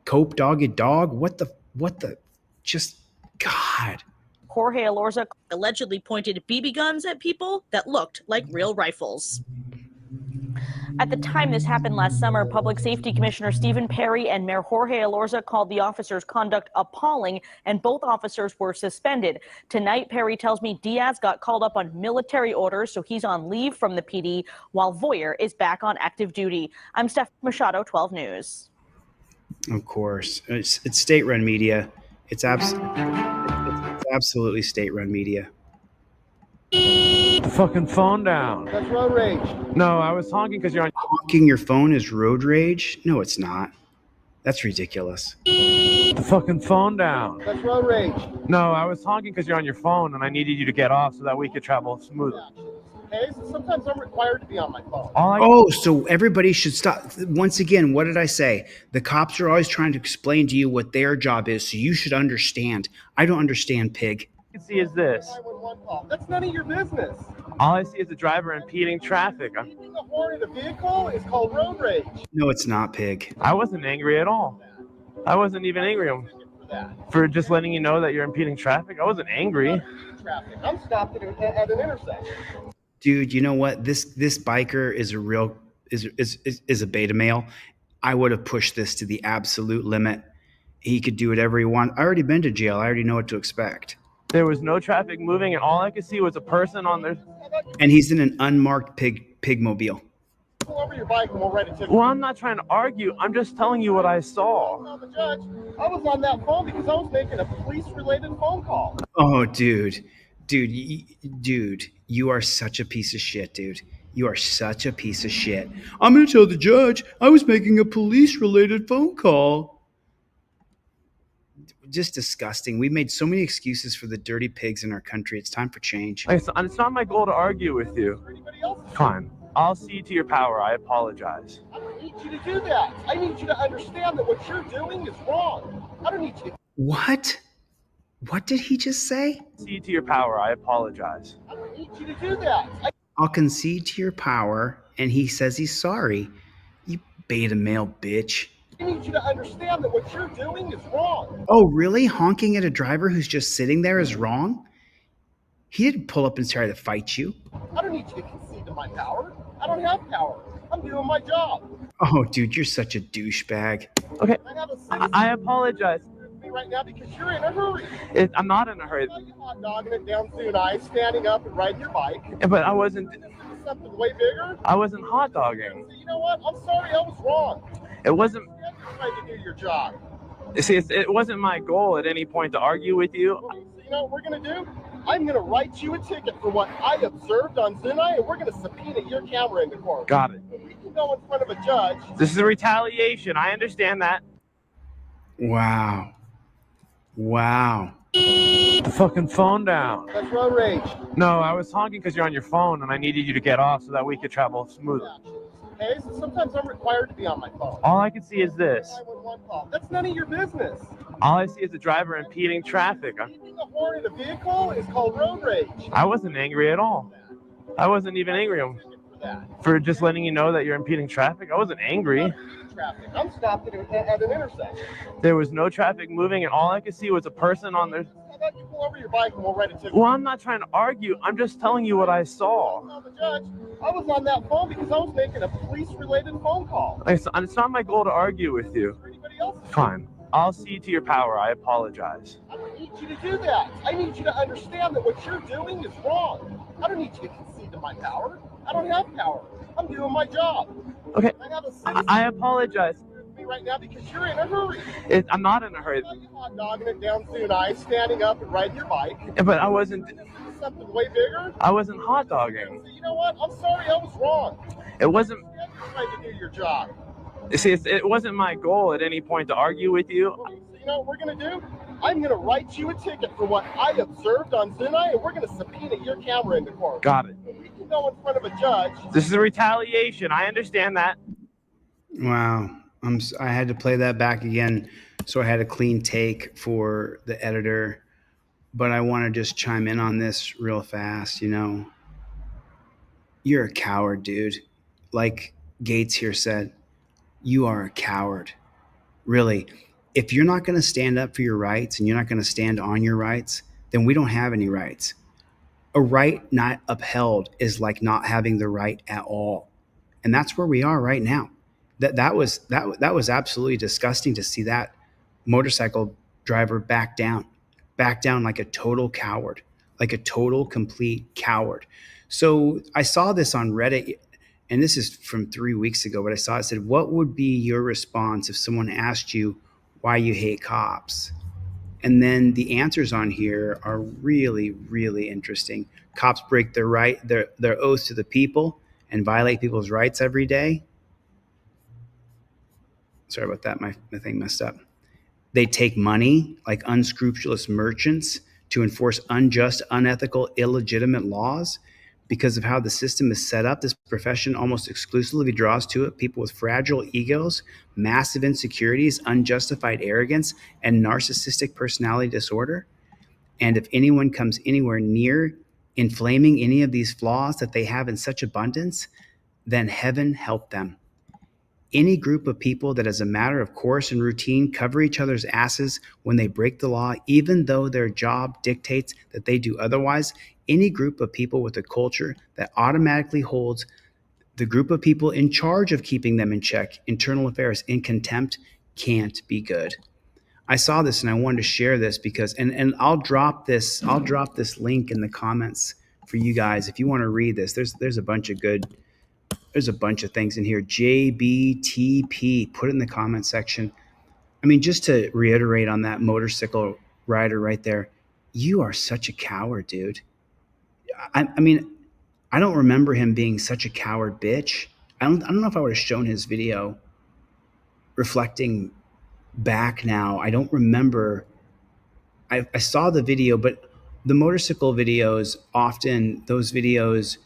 Cope dogged dog. What the, just, God. Jorge Elorza allegedly pointed BB guns at people that looked like real rifles. At the time this happened last summer, Public Safety Commissioner Stephen Perry and Mayor Jorge Elorza called the officers' conduct appalling, and both officers were suspended. Tonight, Perry tells me Diaz got called up on military orders, so he's on leave from the PD, while Voyer is back on active duty. I'm Steph Machado, 12 News. Of course. It's state-run media. It's absolutely state-run media. The fucking phone down. That's road rage. No, I was honking because you're on. Honking your phone is road rage? No, it's not. That's ridiculous. The fucking phone down. That's road rage. No, I was honking because you're on your phone and I needed you to get off so that we could travel smooth. Okay, so sometimes I'm required to be on my phone. So everybody should stop. Once again, what did I say? The cops are always trying to explain to you what their job is, so you should understand. I don't understand, pig. All I can see is this. 911 call. That's none of your business. All I see is the driver impeding traffic. Beeping the horn in a vehicle is called road rage. No, it's not, pig. I wasn't angry at all. I wasn't even angry for just letting you know that you're impeding traffic. I wasn't angry. I'm stopped at an intersection. Dude, you know what? This biker is a real is a beta male. I would have pushed this to the absolute limit. He could do whatever he wants. I already been to jail. I already know what to expect. There was no traffic moving, and all I could see was a person on there. And he's in an unmarked pigmobile. Pull over your bike and we'll write a ticket. Well, I'm not trying to argue. I'm just telling you what I saw. Tell the judge, I was on that phone because I was making a police-related phone call. Oh, dude, you are such a piece of shit, dude. You are such a piece of shit. I'm going to tell the judge I was making a police-related phone call. Just disgusting. We made so many excuses for the dirty pigs in our country. It's time for change. It's not my goal to argue with you. Fine. I'll cede to your power. I apologize. I don't need you to do that. I need you to understand that what you're doing is wrong. I don't need you to... What? What did he just say? Cede to your power. I apologize. I don't need you to do that. I'll concede to your power, and he says he's sorry. You beta male bitch. I need you to understand that what you're doing is wrong. Oh, really? Honking at a driver who's just sitting there is wrong? He didn't pull up and try to fight you. I don't need you to concede to my power. I don't have power. I'm doing my job. Oh, dude, you're such a douchebag. Okay, I apologize. Me right now because you're in a hurry. I'm not in a hurry. You're hot dogging it down soon. Standing up and riding your bike. But I wasn't. Something way bigger. I wasn't hot dogging. You know what? I'm sorry. I was wrong. It wasn't. You're trying to do your job. See, it wasn't my goal at any point to argue with you. So you know what we're gonna do? I'm gonna write you a ticket for what I observed on Zunai, and we're gonna subpoena your camera into court. Got it. And we can go in front of a judge. This is a retaliation. I understand that. Wow. The fucking phone down. That's road rage. No, I was honking because you're on your phone and I needed you to get off so that we could travel smooth. Okay, so sometimes I'm required to be on my phone. All I can see is this. 911 call. That's none of your business. All I see is the driver impeding traffic. Beeping the horn in a vehicle is called road rage. I wasn't angry at all. I wasn't even angry for just letting you know that you're impeding traffic. I wasn't angry. I'm stopped at an intersection. There was no traffic moving, and all I could see was a person on there. How about you pull over your bike and we'll write a ticket? Well, I'm not trying to argue. I'm just telling you what I saw. Tell the judge, I was on that phone because I was making a police-related phone call. It's not my goal to argue with you. Fine. I'll cede to your power. I apologize. I don't need you to do that. I need you to understand that what you're doing is wrong. I don't need you to concede to my power. I don't have power. I'm doing my job. Okay. I have a citizen I apologize. with me right now because you're in a hurry. I'm not in a hurry. You're hot dogging it down Sunai, standing up and riding your bike. Yeah, but I wasn't. This is something way bigger. I wasn't hot dogging. So you know what? I'm sorry, I was wrong. It wasn't. You're trying to do your job. See, it wasn't my goal at any point to argue with you. So you know what we're gonna do? I'm gonna write you a ticket for what I observed on Sunai, and we're gonna subpoena your camera in the court. Got it. We can go in front of a judge. This is a retaliation. I understand that. Wow. I had to play that back again, so I had a clean take for the editor. But I want to just chime in on this real fast. You know, you're a coward, dude. Like Gates here said, you are a coward. Really. If you're not going to stand up for your rights and you're not going to stand on your rights, then we don't have any rights. A right not upheld is like not having the right at all. And that's where we are right now. That was absolutely disgusting to see that motorcycle driver back down like a total coward, like a total complete coward. So I saw this on Reddit, and this is from 3 weeks ago, but I saw it said, what would be your response if someone asked you why you hate cops? And then the answers on here are really, really interesting. Cops break their oath to the people and violate people's rights every day. Sorry about that. My thing messed up. They take money like unscrupulous merchants to enforce unjust, unethical, illegitimate laws. Because of how the system is set up, this profession almost exclusively draws to it people with fragile egos, massive insecurities, unjustified arrogance, and narcissistic personality disorder. And if anyone comes anywhere near inflaming any of these flaws that they have in such abundance, then heaven help them. Any group of people that as a matter of course and routine cover each other's asses when they break the law, even though their job dictates that they do otherwise, any group of people with a culture that automatically holds the group of people in charge of keeping them in check, internal affairs, in contempt, can't be good. I saw this and I wanted to share this because, and I'll drop this link in the comments for you guys if you want to read this. There's a bunch of things in here. JBTP, put it in the comment section. I mean, just to reiterate on that motorcycle rider right there, you are such a coward, dude. I mean, I don't remember him being such a coward bitch. I don't know if I would have shown his video reflecting back now. I don't remember. I saw the video, but the motorcycle videos, often those videos,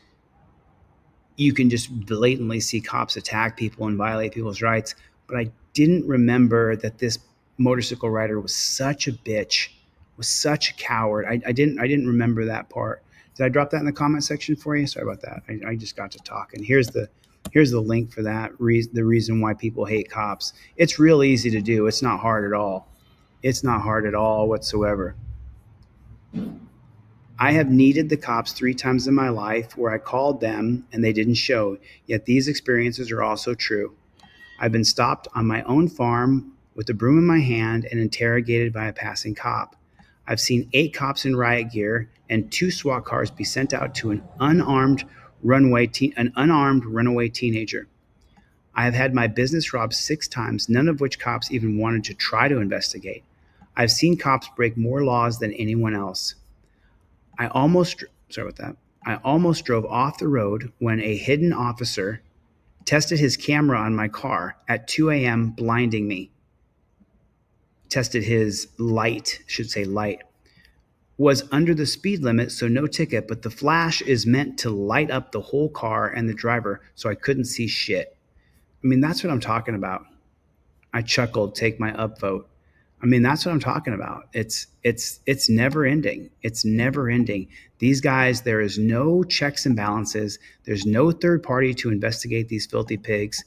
you can just blatantly see cops attack people and violate people's rights. But I didn't remember that this motorcycle rider was such a bitch, was such a coward. I didn't remember that part. Did I drop that in the comment section for you? Sorry about that. I just got to talk. And here's the link for that. The reason why people hate cops. It's real easy to do. It's not hard at all. It's not hard at all whatsoever. I have needed the cops 3 times in my life where I called them and they didn't show. Yet these experiences are also true. I've been stopped on my own farm with a broom in my hand and interrogated by a passing cop. I've seen 8 cops in riot gear and 2 SWAT cars be sent out to an unarmed runaway teenager. I have had my business robbed 6 times, none of which cops even wanted to try to investigate. I've seen cops break more laws than anyone else. I almost drove off the road when a hidden officer tested his camera on my car at 2 a.m., blinding me. Tested his light, was under the speed limit, so no ticket, but the flash is meant to light up the whole car and the driver, so I couldn't see shit. I mean, that's what I'm talking about. I chuckled, take my upvote. I mean, that's what I'm talking about. It's never ending. It's never ending. These guys, there is no checks and balances. There's no third party to investigate these filthy pigs.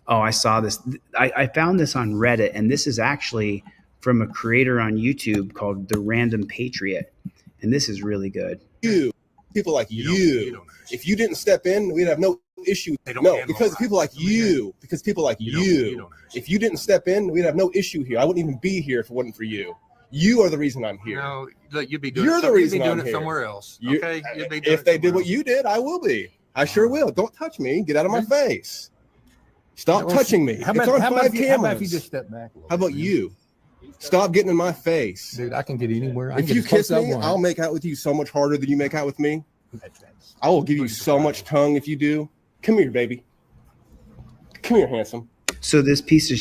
Oh, I saw this. I found this on Reddit, and this is actually from a creator on YouTube called The Random Patriot. And this is really good. People like you. If you didn't step in, we'd have no issue. No, because people like you. Because people like you. If you didn't step in, we'd have no issue here. I wouldn't even be here if it wasn't for you. You are the reason I'm here. No, look, you'd be doing. You're the reason you'd be I'm doing it here. somewhere else. You, Okay, you'd be doing if they did what you did, I will be. I sure will. Don't touch me. Get out of my face. Stop touching me. It's on 5 cameras. How about if you just step back a little? How about you? Stop getting in my face. Dude, I can get anywhere. If you kiss me, I'll make out with you so much harder than you make out with me. I will give you so much tongue if you do. Come here, baby. Come here, handsome. So this piece of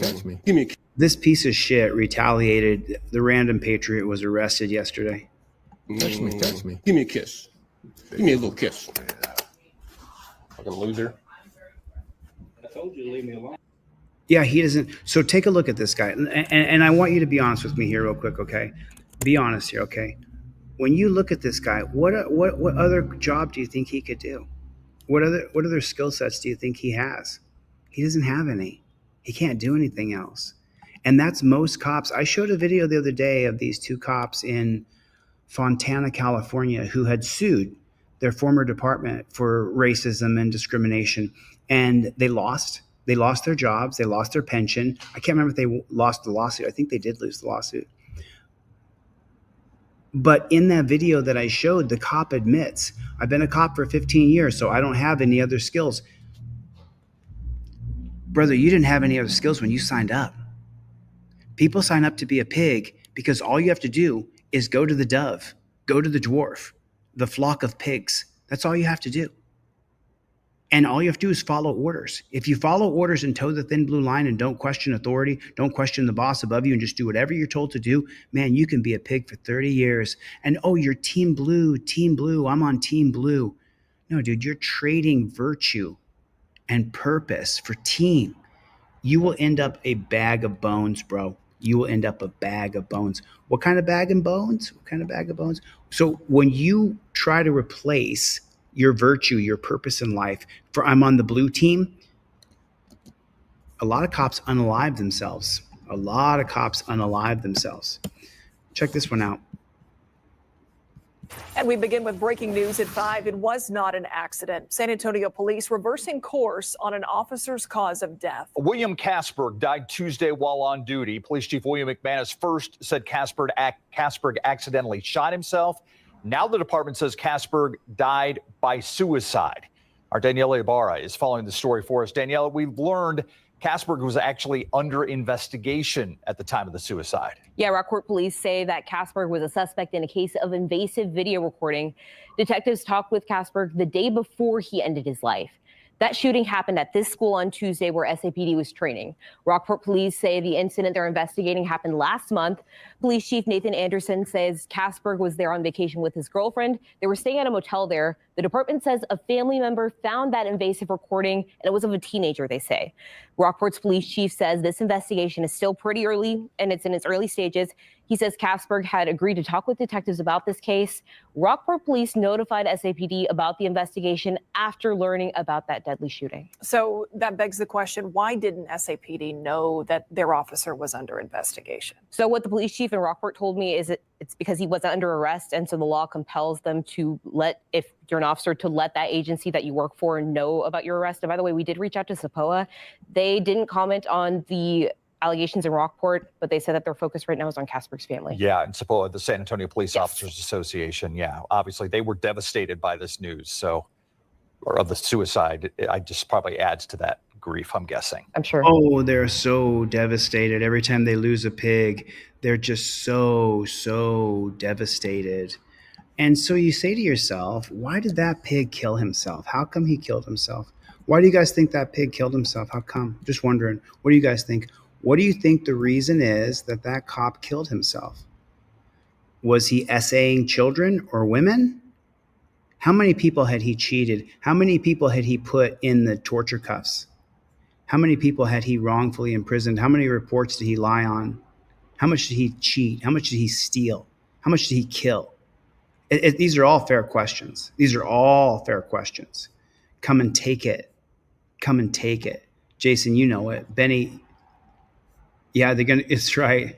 touch me. Give me this piece of shit retaliated. The random patriot was arrested yesterday. Touch me. Give me a kiss. Give me a little kiss. Fucking loser. I told you to leave me alone. Yeah, he doesn't. So take a look at this guy, and I want you to be honest with me here, real quick, okay? Be honest here, okay? When you look at this guy, what other job do you think he could do? What other skill sets do you think he has? He doesn't have any. He can't do anything else. And that's most cops. I showed a video the other day of these 2 cops in Fontana, California, who had sued their former department for racism and discrimination. And they lost their jobs. They lost their pension. I can't remember if they lost the lawsuit. I think they did lose the lawsuit. But in that video that I showed, the cop admits, I've been a cop for 15 years, so I don't have any other skills. Brother, you didn't have any other skills when you signed up. People sign up to be a pig because all you have to do is go to the dove, go to the dwarf, the flock of pigs. That's all you have to do. And all you have to do is follow orders. If you follow orders and toe the thin blue line and don't question authority, don't question the boss above you, and just do whatever you're told to do, man, you can be a pig for 30 years. And oh, you're team blue, I'm on team blue. No, dude, you're trading virtue and purpose for team. You will end up a bag of bones, bro. You will end up a bag of bones. What kind of bag of bones? What kind of bag of bones? So when you try to replace your virtue, your purpose in life for I'm on the blue team, a lot of cops unalive themselves. Check this one out. And we begin with breaking news at 5. It was not an accident. San Antonio police reversing course on an officer's cause of death. William Casberg died Tuesday while on duty. Police Chief William McManus first said Casberg accidentally shot himself. Now the department says Casberg died by suicide. Our Danielle Ibarra is following the story for us. Danielle, we've learned Casberg was actually under investigation at the time of the suicide. Yeah, Rockport police say that Casberg was a suspect in a case of invasive video recording. Detectives talked with Casberg the day before he ended his life. That shooting happened at this school on Tuesday where SAPD was training. Rockport police say the incident they're investigating happened last month. Police Chief Nathan Anderson says Casberg was there on vacation with his girlfriend. They were staying at a motel there. The department says a family member found that invasive recording, and it was of a teenager, they say. Rockport's police chief says this investigation is still pretty early, and it's in its early stages. He says Casberg had agreed to talk with detectives about this case. Rockport police notified SAPD about the investigation after learning about that deadly shooting. So that begs the question, why didn't SAPD know that their officer was under investigation? So what the police chief in Rockport told me is it's because he wasn't under arrest, and so the law compels them to if you're an officer, to let that agency that you work for know about your arrest. And by the way, we did reach out to SAPOA. They didn't comment on the allegations in Rockport, but they said that their focus right now is on Casberg's family. Yeah, and SAPOA, the San Antonio Police Officers Association. Yeah, obviously they were devastated by this news. Or of the suicide, I just probably adds to that grief, I'm guessing. I'm sure. Oh, they're so devastated. Every time they lose a pig, they're just so devastated. And so you say to yourself, why did that pig kill himself? How come he killed himself? Why do you guys think that pig killed himself? How come? Just wondering. What do you guys think? What do you think the reason is that cop killed himself? Was he essaying children or women? How many people had he cheated? How many people had he put in the torture cuffs? How many people had he wrongfully imprisoned? How many reports did he lie on? How much did he cheat? How much did he steal? How much did he kill? These are all fair questions. Come and take it. Jason, you know it. Benny, yeah, it's right.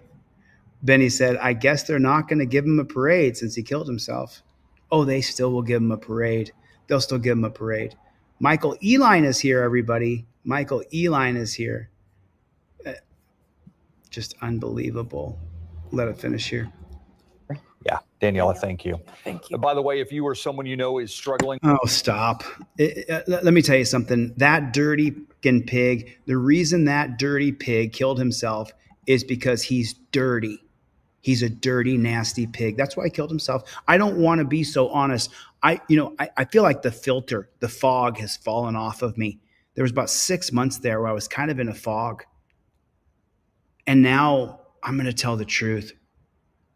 Benny said, I guess they're not going to give him a parade since he killed himself. Oh, they still will give him a parade. They'll still give him a parade. Michael Eline is here, everybody. Michael Eline is here. Just unbelievable. Let it finish here. Yeah, Daniela, thank you. Thank you. By the way, if you or someone you know is struggling. Oh, stop. Let me tell you something. That dirty fucking pig, the reason that dirty pig killed himself is because he's dirty. He's a dirty, nasty pig. That's why he killed himself. I don't want to be so honest. I feel like the filter, the fog has fallen off of me. There was about 6 months there where I was kind of in a fog. And now I'm going to tell the truth.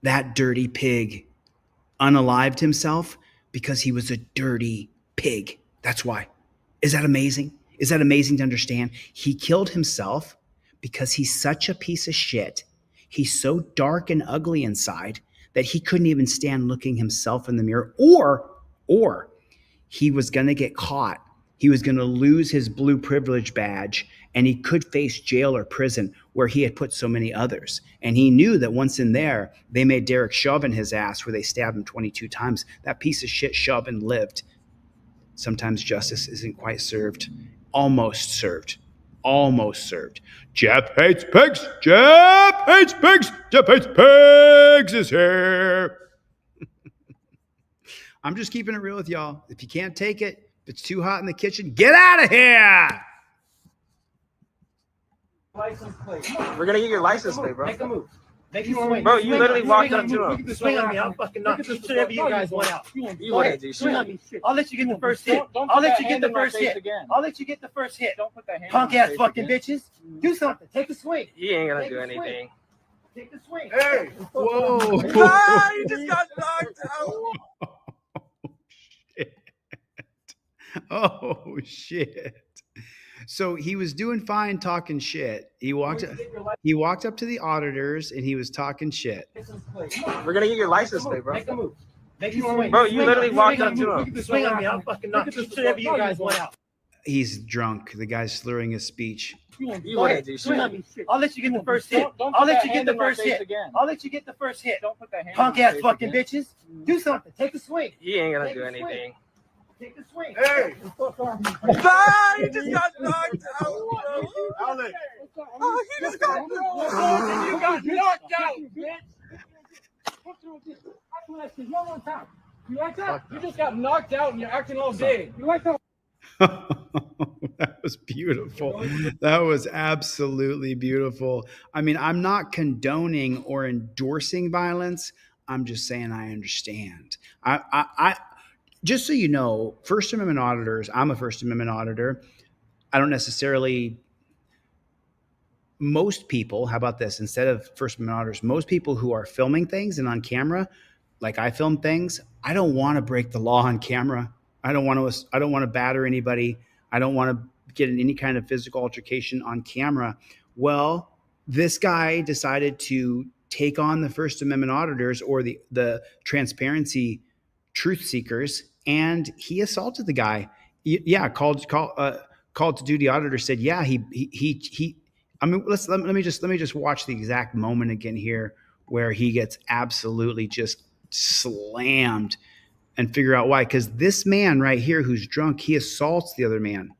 That dirty pig unalived himself because he was a dirty pig. That's why. Is that amazing? Is that amazing to understand? He killed himself because he's such a piece of shit. He's so dark and ugly inside that he couldn't even stand looking himself in the mirror, or he was going to get caught. He was going to lose his blue privilege badge, and he could face jail or prison where he had put so many others. And he knew that once in there, they made Derek Chauvin his ass where they stabbed him 22 times. That piece of shit Chauvin lived. Sometimes justice isn't quite served. Almost served. Almost served. Jeff hates pigs. Jeff hates pigs. Jeff hates pigs is here. I'm just keeping it real with y'all. If you can't take it, if it's too hot in the kitchen, get out of here. License plate. We're gonna get your license plate, bro. Make a move. Make a swing. Bro, you literally walked up to him. You can swing on me. I'll fucking knock you. Whatever you guys want out. You wouldn't do Swing on shit. me. I'll let you get the first hit. I'll let you get the first hit. I'll let you get the first hit. Don't put that hand Punk on my ass face fucking again. bitches. Do something. Take a swing. He ain't gonna Take do a swing. anything. Take the swing. Hey. Whoa. Ah, you just got knocked out. Oh, shit. So he was doing fine talking shit. He walked up to the auditors and he was talking shit. We're gonna get your license plate, bro. Make a move. Make a swing. Bro, you literally walked up to You him. can swing on me. I'll fucking knock you. Whatever you guys want out. He's drunk. The guy's slurring his speech. You wouldn't do Swing on shit. me. I'll let you get the first hit. Don't I'll put let that you get hand the in my first face hit. again. I'll let you get the first hit. Don't put that hand Punk in my ass face fucking again. bitches. Do something. Take a swing. He ain't gonna Take do a swing. anything. Take the swing. Hey. Ah, you just got knocked out, bro. Alex. Oh, he just got knocked out. You got knocked out, bitch. That's what I said. One more time. You like that? You just got knocked out and you're acting all big. You like that? That was beautiful. That was absolutely beautiful. I mean, I'm not condoning or endorsing violence. I'm just saying I understand. I just so you know, First Amendment auditors, I'm a First Amendment auditor. I don't necessarily, most people, how about this? Instead of First Amendment auditors, most people who are filming things and on camera, like I film things, I don't want to break the law on camera. I don't want to batter anybody. I don't want to get in any kind of physical altercation on camera. Well, this guy decided to take on the First Amendment auditors or the transparency truth seekers, and he assaulted the guy. Yeah, called to duty auditor said, yeah, he. I mean, let me just watch the exact moment again here where he gets absolutely just slammed. And figure out why. Because this man right here who's drunk, he assaults the other man.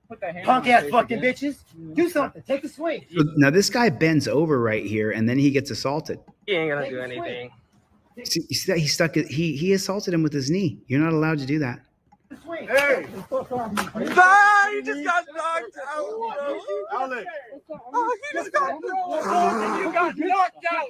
Punk ass fucking bitches. Do something. Take a swing. So now this guy bends over right here and then he gets assaulted. He ain't gonna do anything. See, you see that he assaulted him with his knee. You're not allowed to do that. Hey. Ah, you just got knocked out, bro. Alex. Oh, he just got knocked out. You got knocked out.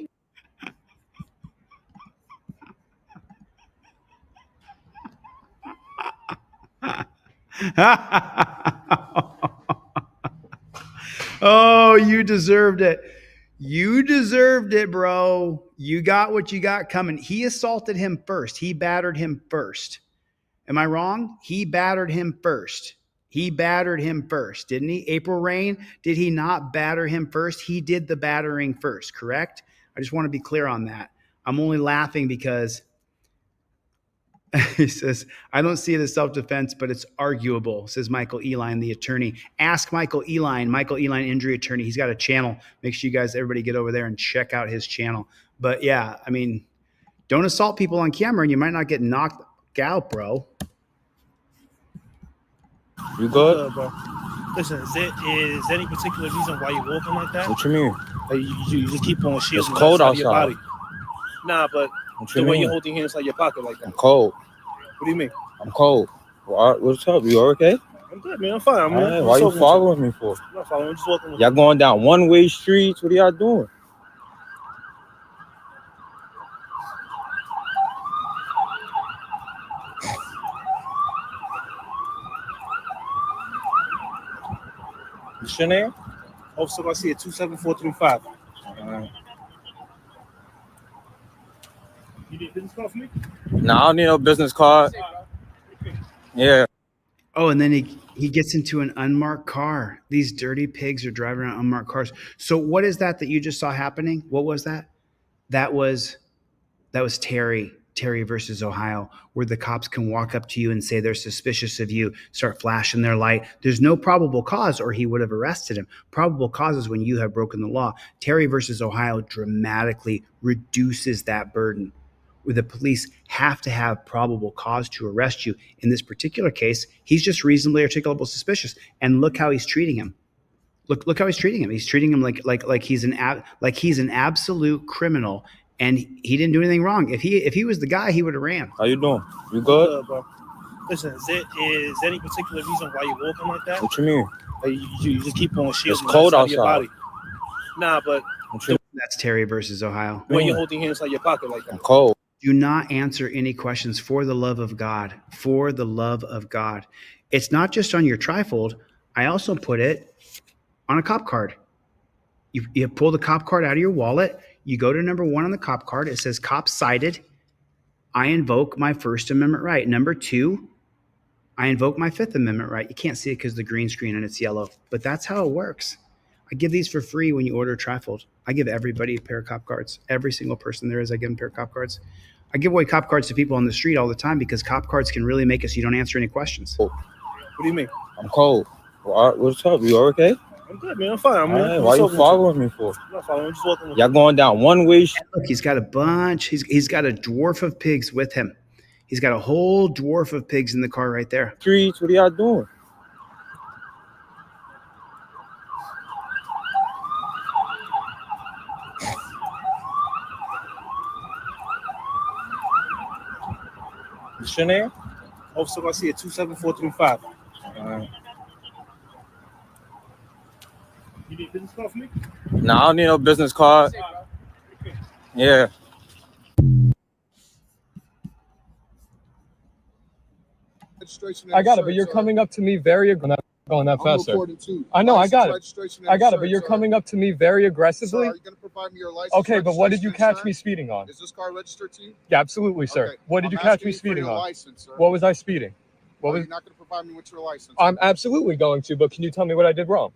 Oh, you deserved it. You deserved it, bro. You got what you got coming. He assaulted him first. He battered him first. Am I wrong? He battered him first. He battered him first, didn't he? April Rain, did he not batter him first? He did the battering first, correct? I just want to be clear on that. I'm only laughing because he says, I don't see it as self-defense, but it's arguable, says Michael Eline, the attorney. Ask Michael Eline, injury attorney. He's got a channel. Make sure you guys, everybody get over there and check out his channel. But yeah, I mean, don't assault people on camera and you might not get knocked out, bro. You good? Bro. Listen, is there any particular reason why you're walking like that? What you mean? Like you just keep on shielding It's cold the outside of your outside. body. Nah, but The way you hold your hands like your pocket like that. I'm cold. What do you mean? I'm cold. What's up? You okay? I'm good, man. I'm fine. Man. Why you following me for? I'm not following. I'm just walking. Y'all going down one-way streets? What are y'all doing? What's your name? Officer Garcia, 27435. You need a business card for me? Nah, I don't need no business card. Yeah. Oh, and then he gets into an unmarked car. These dirty pigs are driving around unmarked cars. So what is that you just saw happening? What was that? That was Terry versus Ohio, where the cops can walk up to you and say they're suspicious of you, start flashing their light. There's no probable cause, or he would have arrested him. Probable cause is when you have broken the law. Terry versus Ohio dramatically reduces that burden, where the police have to have probable cause to arrest you. In this particular case, he's just reasonably articulable suspicious. And look how he's treating him. Look how he's treating him. He's treating him like he's an absolute criminal. And he didn't do anything wrong. If he was the guy, he would have ran. How you doing? You good? Bro. Listen, is there any particular reason why you're walking like that? What you mean? Like you just keep on shielding. It's cold the outside of your outside. body. Nah, but That's Terry versus Ohio. When you hold your hands like your pocket like that. I'm cold. Do not answer any questions, for the love of God. For the love of God. It's not just on your trifold. I also put it on a cop card. You pull the cop card out of your wallet. You go to number 1 on the cop card. It says cop cited. I invoke my First Amendment right. Number 2, I invoke my Fifth Amendment right. You can't see it because of the green screen and it's yellow, but that's how it works. I give these for free when you order a trifold. I give everybody a pair of cop cards. Every single person there is, I give them a pair of cop cards. I give away cop cards to people on the street all the time because cop cards can really make it so you don't answer any questions. What do you mean? I'm cold. What's up? You okay? I'm good, man. I'm fine. Why you following me for? I'm not following. I'm just walking. Y'all going down one-way streets? Look, he's got a bunch. He's got a dwarf of pigs with him. He's got a whole dwarf of pigs in the car right there. Streets? What are y'all doing? What's your name? Officer Garcia, 27435. You need a business card for me? Nah, I don't need no business card. Yeah. I got it, but you're coming up to me very aggressively. Going that fast, sir. I know, I got it. I got it, but you're coming up to me very aggressively. Are you going to provide me your license? Okay, but what did you catch me speeding on? Is this car registered to you? Yeah, absolutely, sir. Okay. What did you I'm catch asking me you for speeding your on? license, sir. What was I speeding? Are you not going to provide me with your license? I'm absolutely going to, but can you tell me what I did wrong?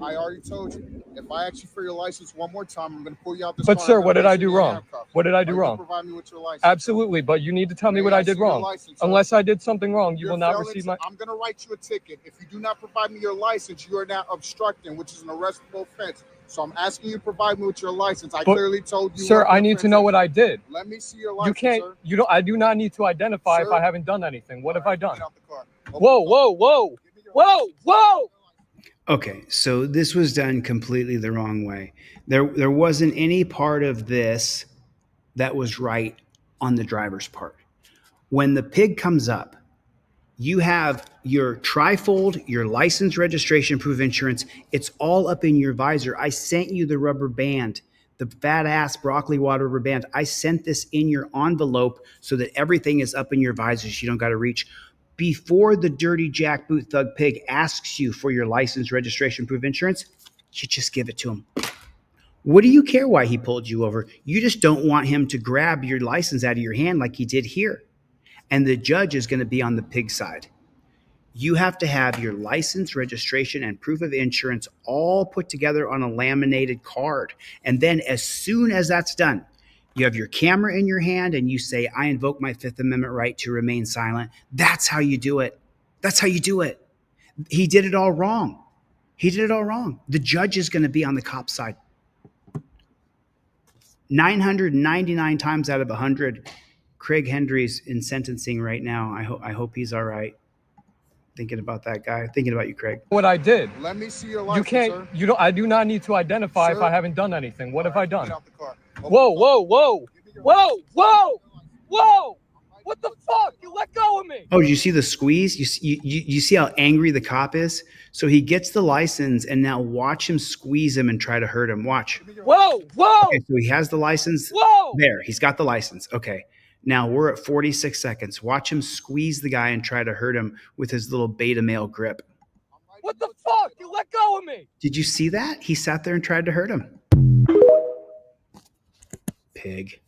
I already told you. If I ask you for your license one more time, I'm going to pull you out this But car. sir, and what did I place do you in wrong? handcuffs. What did I Are do you gonna wrong? Provide me with your license. Absolutely, but you need to tell me what I did wrong. Unless I did something wrong, you will not receive my. I'm going to write you a ticket. If you do not provide me your license, you are now obstructing, which is an arrestable offense. So I'm asking you to provide me with your license. I But, clearly told you. Sir, what the I need to offense know is. what I did. Let me see your license, You can't. sir. You don't. I do not need to identify if Sir. I haven't done anything. What have I done? Open Whoa, whoa, whoa, whoa, whoa! Okay, so this was done completely the wrong way. There wasn't any part of this that was right on the driver's part. When the pig comes up, you have your trifold, your license, registration, proof of insurance. It's all up in your visor. I sent you the rubber band, the fat ass broccoli water rubber band. I sent this in your envelope so that everything is up in your visor so you don't got to reach. Before the dirty jackboot thug pig asks you for your license, registration, proof of insurance, you just give it to him. What do you care why he pulled you over? You just don't want him to grab your license out of your hand like he did here. And the judge is going to be on the pig side. You have to have your license, registration, and proof of insurance all put together on a laminated card. And then as soon as that's done, you have your camera in your hand and you say, I invoke my Fifth Amendment right to remain silent. That's how you do it. That's how you do it. He did it all wrong. He did it all wrong. The judge is going to be on the cop's side. 999 times out of 100, Craig Hendry's in sentencing right now. I hope he's all right. Thinking about that guy. Thinking about you, Craig. What I did. Let me see your You license, can't. sir. You don't. I do not need to identify if Sir. I haven't done anything. What have I done? Get out the car. Open Whoa, the car. whoa, whoa, Whoa, whoa, whoa! What the fuck? You let go of me! Oh, did you see the squeeze? You see how angry the cop is? So he gets the license, and now watch him squeeze him and try to hurt him. Watch. Whoa, whoa! Okay, so he has the license. Whoa! There, he's got the license. Okay. Now we're at 46 seconds. Watch him squeeze the guy and try to hurt him with his little beta male grip. What the fuck? You let go of me! Did you see that? He sat there and tried to hurt him. Pig.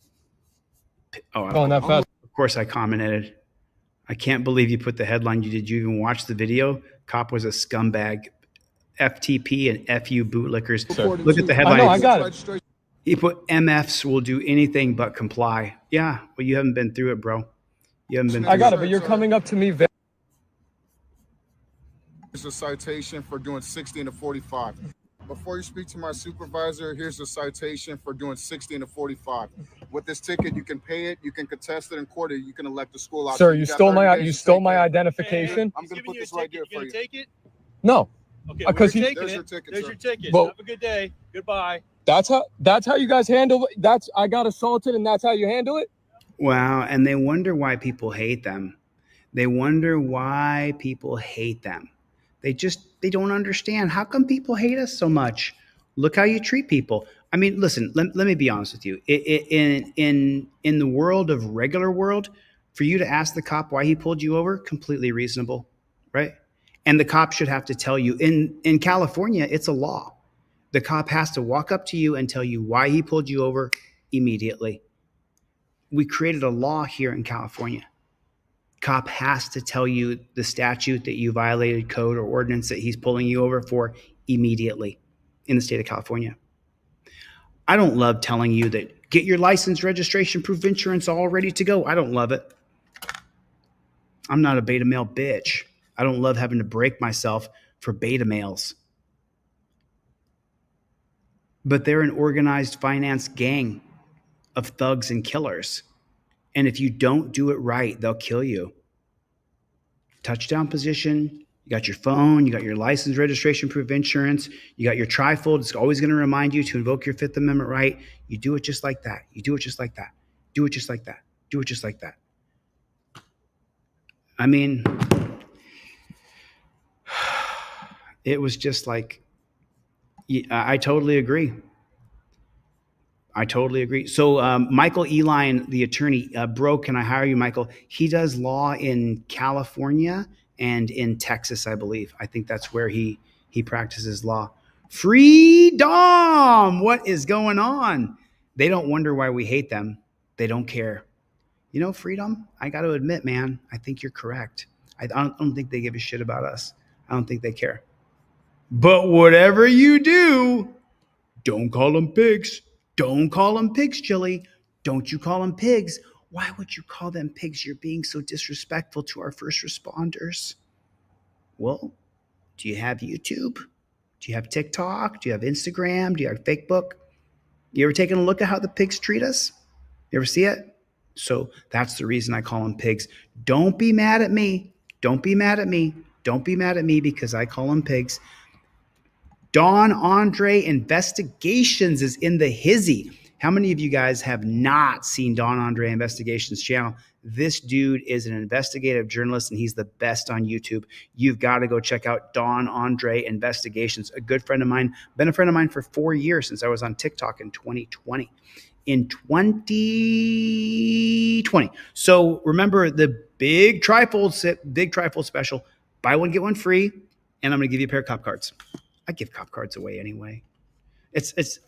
Oh, Going that fast. Of course I commented. I can't believe you put the headline. Did you even watch the video? Cop was a scumbag. FTP and FU bootlickers. Look at the headline. I know, I got it. He put MFs will do anything but comply. Yeah, well, you haven't been through it, bro. You haven't been through I got it, but you're coming up to me very... Here's a citation for doing 60 and a 45. Before you speak to my supervisor, here's a citation for doing 60 and a 45. With this ticket, you can pay it, you can contest it in court, or you can elect the school out. Sir, you stole my identification. I'm going to put this right here for you. Take it? No. Okay, Because well, you- there's your ticket, There's sir. your ticket. Well- Have a good day. Goodbye. That's how you guys handle it. I got assaulted, and that's how you handle it. Wow, and they wonder why people hate them. They wonder why people hate them. They don't understand. How come people hate us so much? Look how you treat people. I mean, listen, let me be honest with you. In the world of regular world, for you to ask the cop why he pulled you over, completely reasonable, right? And the cop should have to tell you. In California, it's a law. The cop has to walk up to you and tell you why he pulled you over immediately. We created a law here in California. Cop has to tell you the statute that you violated, code or ordinance that he's pulling you over for immediately in the state of California. I don't love telling you that get your license, registration, proof, insurance all ready to go. I don't love it. I'm not a beta male bitch. I don't love having to break myself for beta males. But they're an organized finance gang of thugs and killers. And if you don't do it right, they'll kill you. Touchdown position, you got your phone, you got your license, registration, proof, insurance, you got your trifold. It's always going to remind you to invoke your Fifth Amendment right. You do it just like that. You do it just like that. Do it just like that. Do it just like that. I mean, it was just like, I totally agree. I totally agree. So Michael Eline, the attorney, bro, can I hire you, Michael? He does law in California and in Texas, I believe. I think that's where he practices law. Freedom! What is going on? They don't wonder why we hate them. They don't care. You know, Freedom, I got to admit, man, I think you're correct. I don't think they give a shit about us. I don't think they care. But whatever you do, don't call them pigs. Don't call them pigs, Chili. Don't you call them pigs. Why would you call them pigs? You're being so disrespectful to our first responders. Well, do you have YouTube? Do you have TikTok? Do you have Instagram? Do you have Facebook? You ever taken a look at how the pigs treat us? You ever see it? So that's the reason I call them pigs. Don't be mad at me. Don't be mad at me. Don't be mad at me because I call them pigs. Don Andre Investigations is in the hizzy. How many of you guys have not seen Don Andre Investigations channel? This dude is an investigative journalist and he's the best on YouTube. You've got to go check out Don Andre Investigations. A good friend of mine, been a friend of mine for 4 years since I was on TikTok in 2020. In 2020. So remember the big trifold special, buy one, get one free. And I'm going to give you a pair of cop cards. I give cop cards away anyway.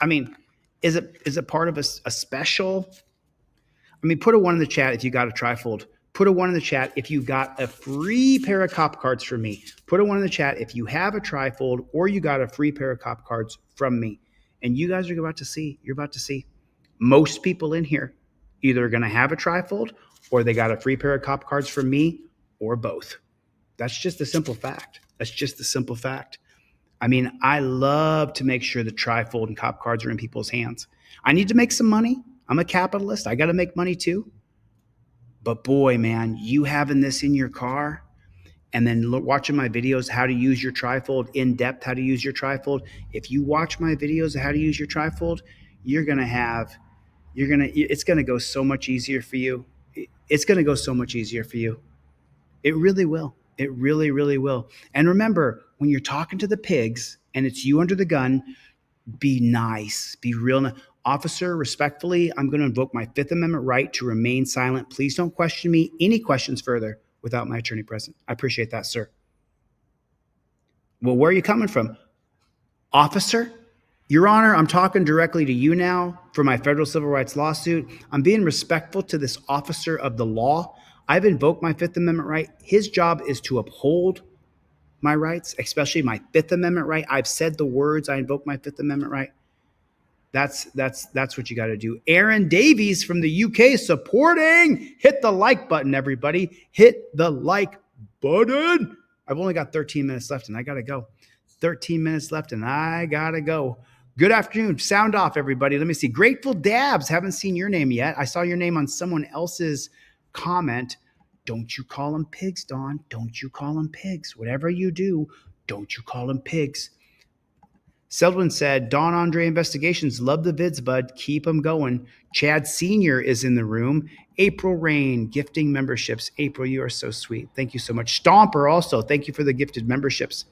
I mean, is it part of a special? I mean, put a 1 in the chat if you got a trifold. Put a 1 in the chat if you got a free pair of cop cards from me. Put a 1 in the chat if you have a trifold or you got a free pair of cop cards from me. And you guys are about to see, most people in here either are going to have a trifold or they got a free pair of cop cards from me or both. That's just a simple fact. I mean, I love to make sure the trifold and cop cards are in people's hands. I need to make some money. I'm a capitalist. I got to make money too. But boy, man, you having this in your car and then watching my videos, how to use your trifold in depth, how to use your trifold. If you watch my videos of how to use your trifold, you're going to have It's gonna go so much easier for you. It's gonna go so much easier for you. It really will. It really, really will. And remember, when you're talking to the pigs and it's you under the gun, be nice. Be real nice. Officer, respectfully, I'm going to invoke my Fifth Amendment right to remain silent. Please don't question me any questions further without my attorney present. I appreciate that, sir. Well, where are you coming from? Officer, Your Honor, I'm talking directly to you now for my federal civil rights lawsuit. I'm being respectful to this officer of the law. I've invoked my Fifth Amendment right. His job is to uphold my rights, especially my Fifth Amendment right. I've said the words, I invoke my Fifth Amendment right. That's what you got to do. Aaron Davies from the UK supporting. Hit the like button, everybody. Hit the like button. I've only got 13 minutes left and I got to go. 13 minutes left and I got to go. Good afternoon. Sound off, everybody. Let me see. Grateful Dabs. Haven't seen your name yet. I saw your name on someone else's comment. Don't you call them pigs, Dawn. Don't you call them pigs. Whatever you do, don't you call them pigs. Seldwin said, Don Andre Investigations, love the vids, bud. Keep them going. Chad Sr. is in the room. April Rain, gifting memberships. April, you are so sweet. Thank you so much. Stomper also, thank you for the gifted memberships.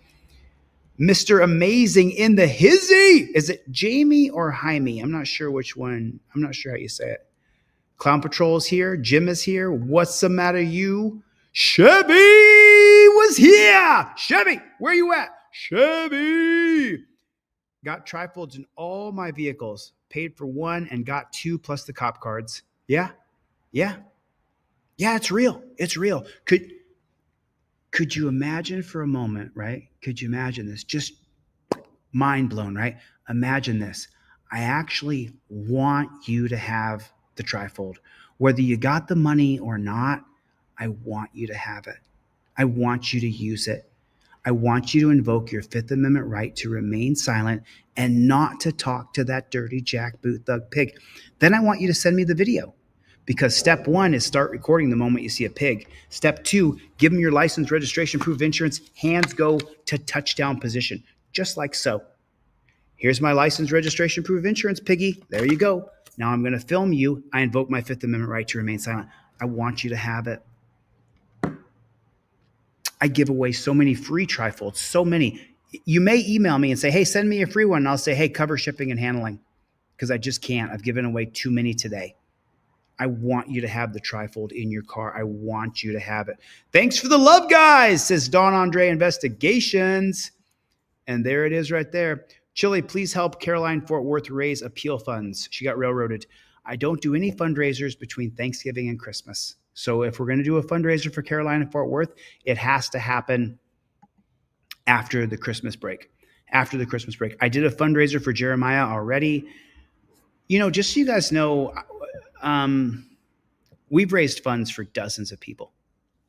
Mr. Amazing in the hizzy. Is it Jamie or Jaime? I'm not sure which one. I'm not sure how you say it. Clown Patrol is here. Jim is here. What's the matter, you? Chevy was here. Chevy, where you at? Chevy. Got trifolds in all my vehicles. Paid for one and got two plus the cop cards. Yeah. It's real. It's real. Could you imagine for a moment, right? Could you imagine this? Just mind blown, right? Imagine this. I actually want you to have the trifold. Whether you got the money or not, I want you to have it. I want you to use it. I want you to invoke your Fifth Amendment right to remain silent and not to talk to that dirty jackboot thug pig. Then I want you to send me the video, because step one is start recording the moment you see a pig. Step two, give them your license, registration, proof of insurance. Hands go to touchdown position, just like so. Here's my license, registration, proof of insurance, piggy. There you go. Now I'm going to film you. I invoke my Fifth Amendment right to remain silent. I want you to have it. I give away so many free trifolds, so many. You may email me and say, hey, send me a free one. And I'll say, hey, cover shipping and handling, because I just can't. I've given away too many today. I want you to have the trifold in your car. I want you to have it. Thanks for the love, guys, says Don Andre Investigations. And there it is right there. Chile, please help Caroline Fort Worth raise appeal funds. She got railroaded. I don't do any fundraisers between Thanksgiving and Christmas. So if we're going to do a fundraiser for Caroline and Fort Worth, it has to happen after the Christmas break. After the Christmas break. I did a fundraiser for Jeremiah already. You know, just so you guys know, we've raised funds for dozens of people.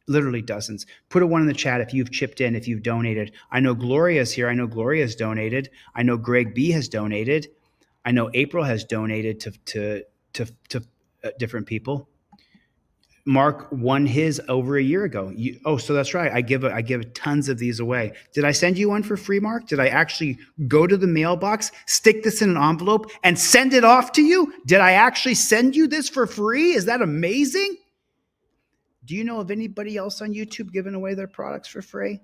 Literally dozens. Put a one in the chat if you've chipped in, if you've donated. I know Gloria's here. I know Gloria's donated. I know Greg B has donated. I know April has donated to different people. Mark won his over a year ago. So that's right. I give tons of these away. Did I send you one for free, Mark? Did I actually go to the mailbox, stick this in an envelope, and send it off to you? Did I actually send you this for free? Is that amazing? Do you know of anybody else on YouTube giving away their products for free?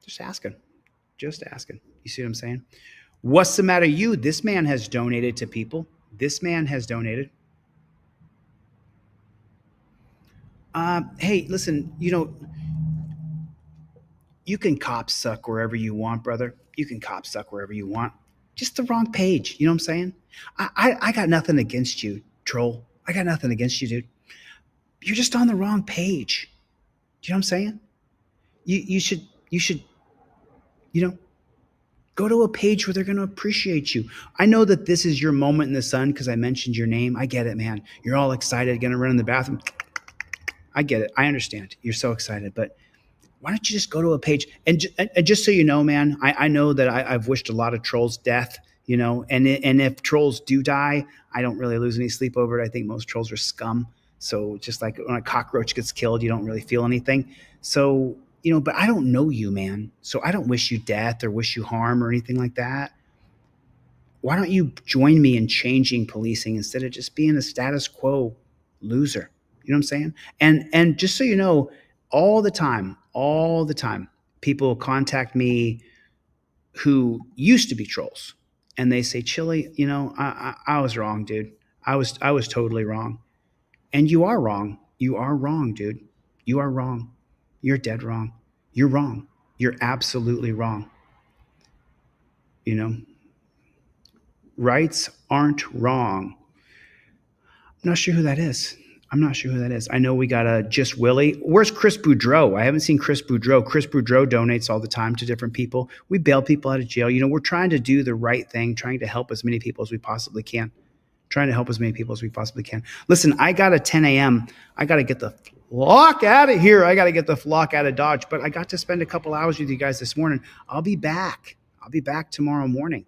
Just asking. Just asking. You see what I'm saying? What's the matter, you? This man has donated to people. This man has donated. Hey, listen, you know, you can cop suck wherever you want, brother. You can cop suck wherever you want. Just the wrong page. You know what I'm saying? I got nothing against you, troll. I got nothing against you, dude. You're just on the wrong page. Do you know what I'm saying? You should, you know, go to a page where they're going to appreciate you. I know that this is your moment in the sun because I mentioned your name. I get it, man. You're all excited, going to run in the bathroom. I get it. I understand. You're so excited, but why don't you just go to a page? And just so you know, man, I know that I've wished a lot of trolls death, you know, and if trolls do die, I don't really lose any sleep over it. I think most trolls are scum. So just like when a cockroach gets killed, you don't really feel anything. So, you know, but I don't know you, man. So I don't wish you death or wish you harm or anything like that. Why don't you join me in changing policing instead of just being a status quo loser? You know what I'm saying? And just so you know, all the time, people contact me who used to be trolls, and they say, Chili, you know, I was wrong, dude. I was totally wrong. And you are wrong. You are wrong, dude. You are wrong. You're dead wrong. You're wrong. You're absolutely wrong. You know, rights aren't wrong. I'm not sure who that is. I know we got a Just Willie. Where's Chris Boudreau? I haven't seen Chris Boudreau. Chris Boudreau donates all the time to different people. We bail people out of jail. You know, we're trying to do the right thing, trying to help as many people as we possibly can. Listen, I got a 10 a.m. I got to get the flock out of here. I got to get the flock out of Dodge. But I got to spend a couple hours with you guys this morning. I'll be back tomorrow morning.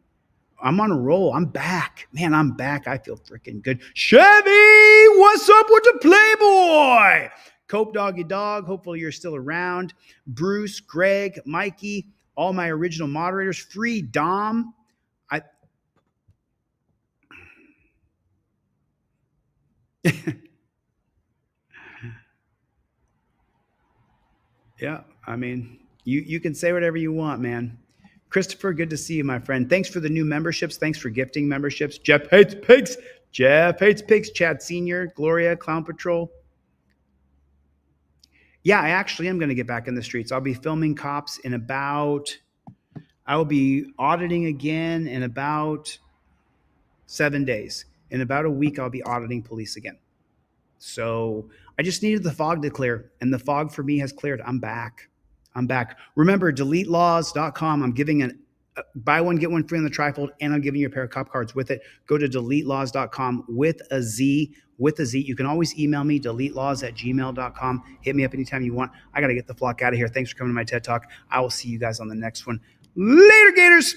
I'm on a roll. I'm back. Man, I'm back. I feel freaking good. Chevy, what's up with the Playboy? Cope Doggy Dog, hopefully you're still around. Bruce, Greg, Mikey, all my original moderators. Free Dom. Yeah, I mean, you can say whatever you want, man. Christopher, good to see you, my friend. Thanks for the new memberships. Thanks for gifting memberships. Jeff Hates Pigs. Chad Sr., Gloria, Clown Patrol. Yeah, I actually am going to get back in the streets. I'll be filming cops I will be auditing again in about 7 days. In about a week, I'll be auditing police again. So I just needed the fog to clear, and the fog for me has cleared. I'm back. Remember, deletelaws.com. I'm giving a buy one, get one free on the trifold, and I'm giving you a pair of cop cards with it. Go to deletelaws.com with a Z. You can always email me, deletelaws@gmail.com. Hit me up anytime you want. I got to get the flock out of here. Thanks for coming to my TED Talk. I will see you guys on the next one. Later, Gators.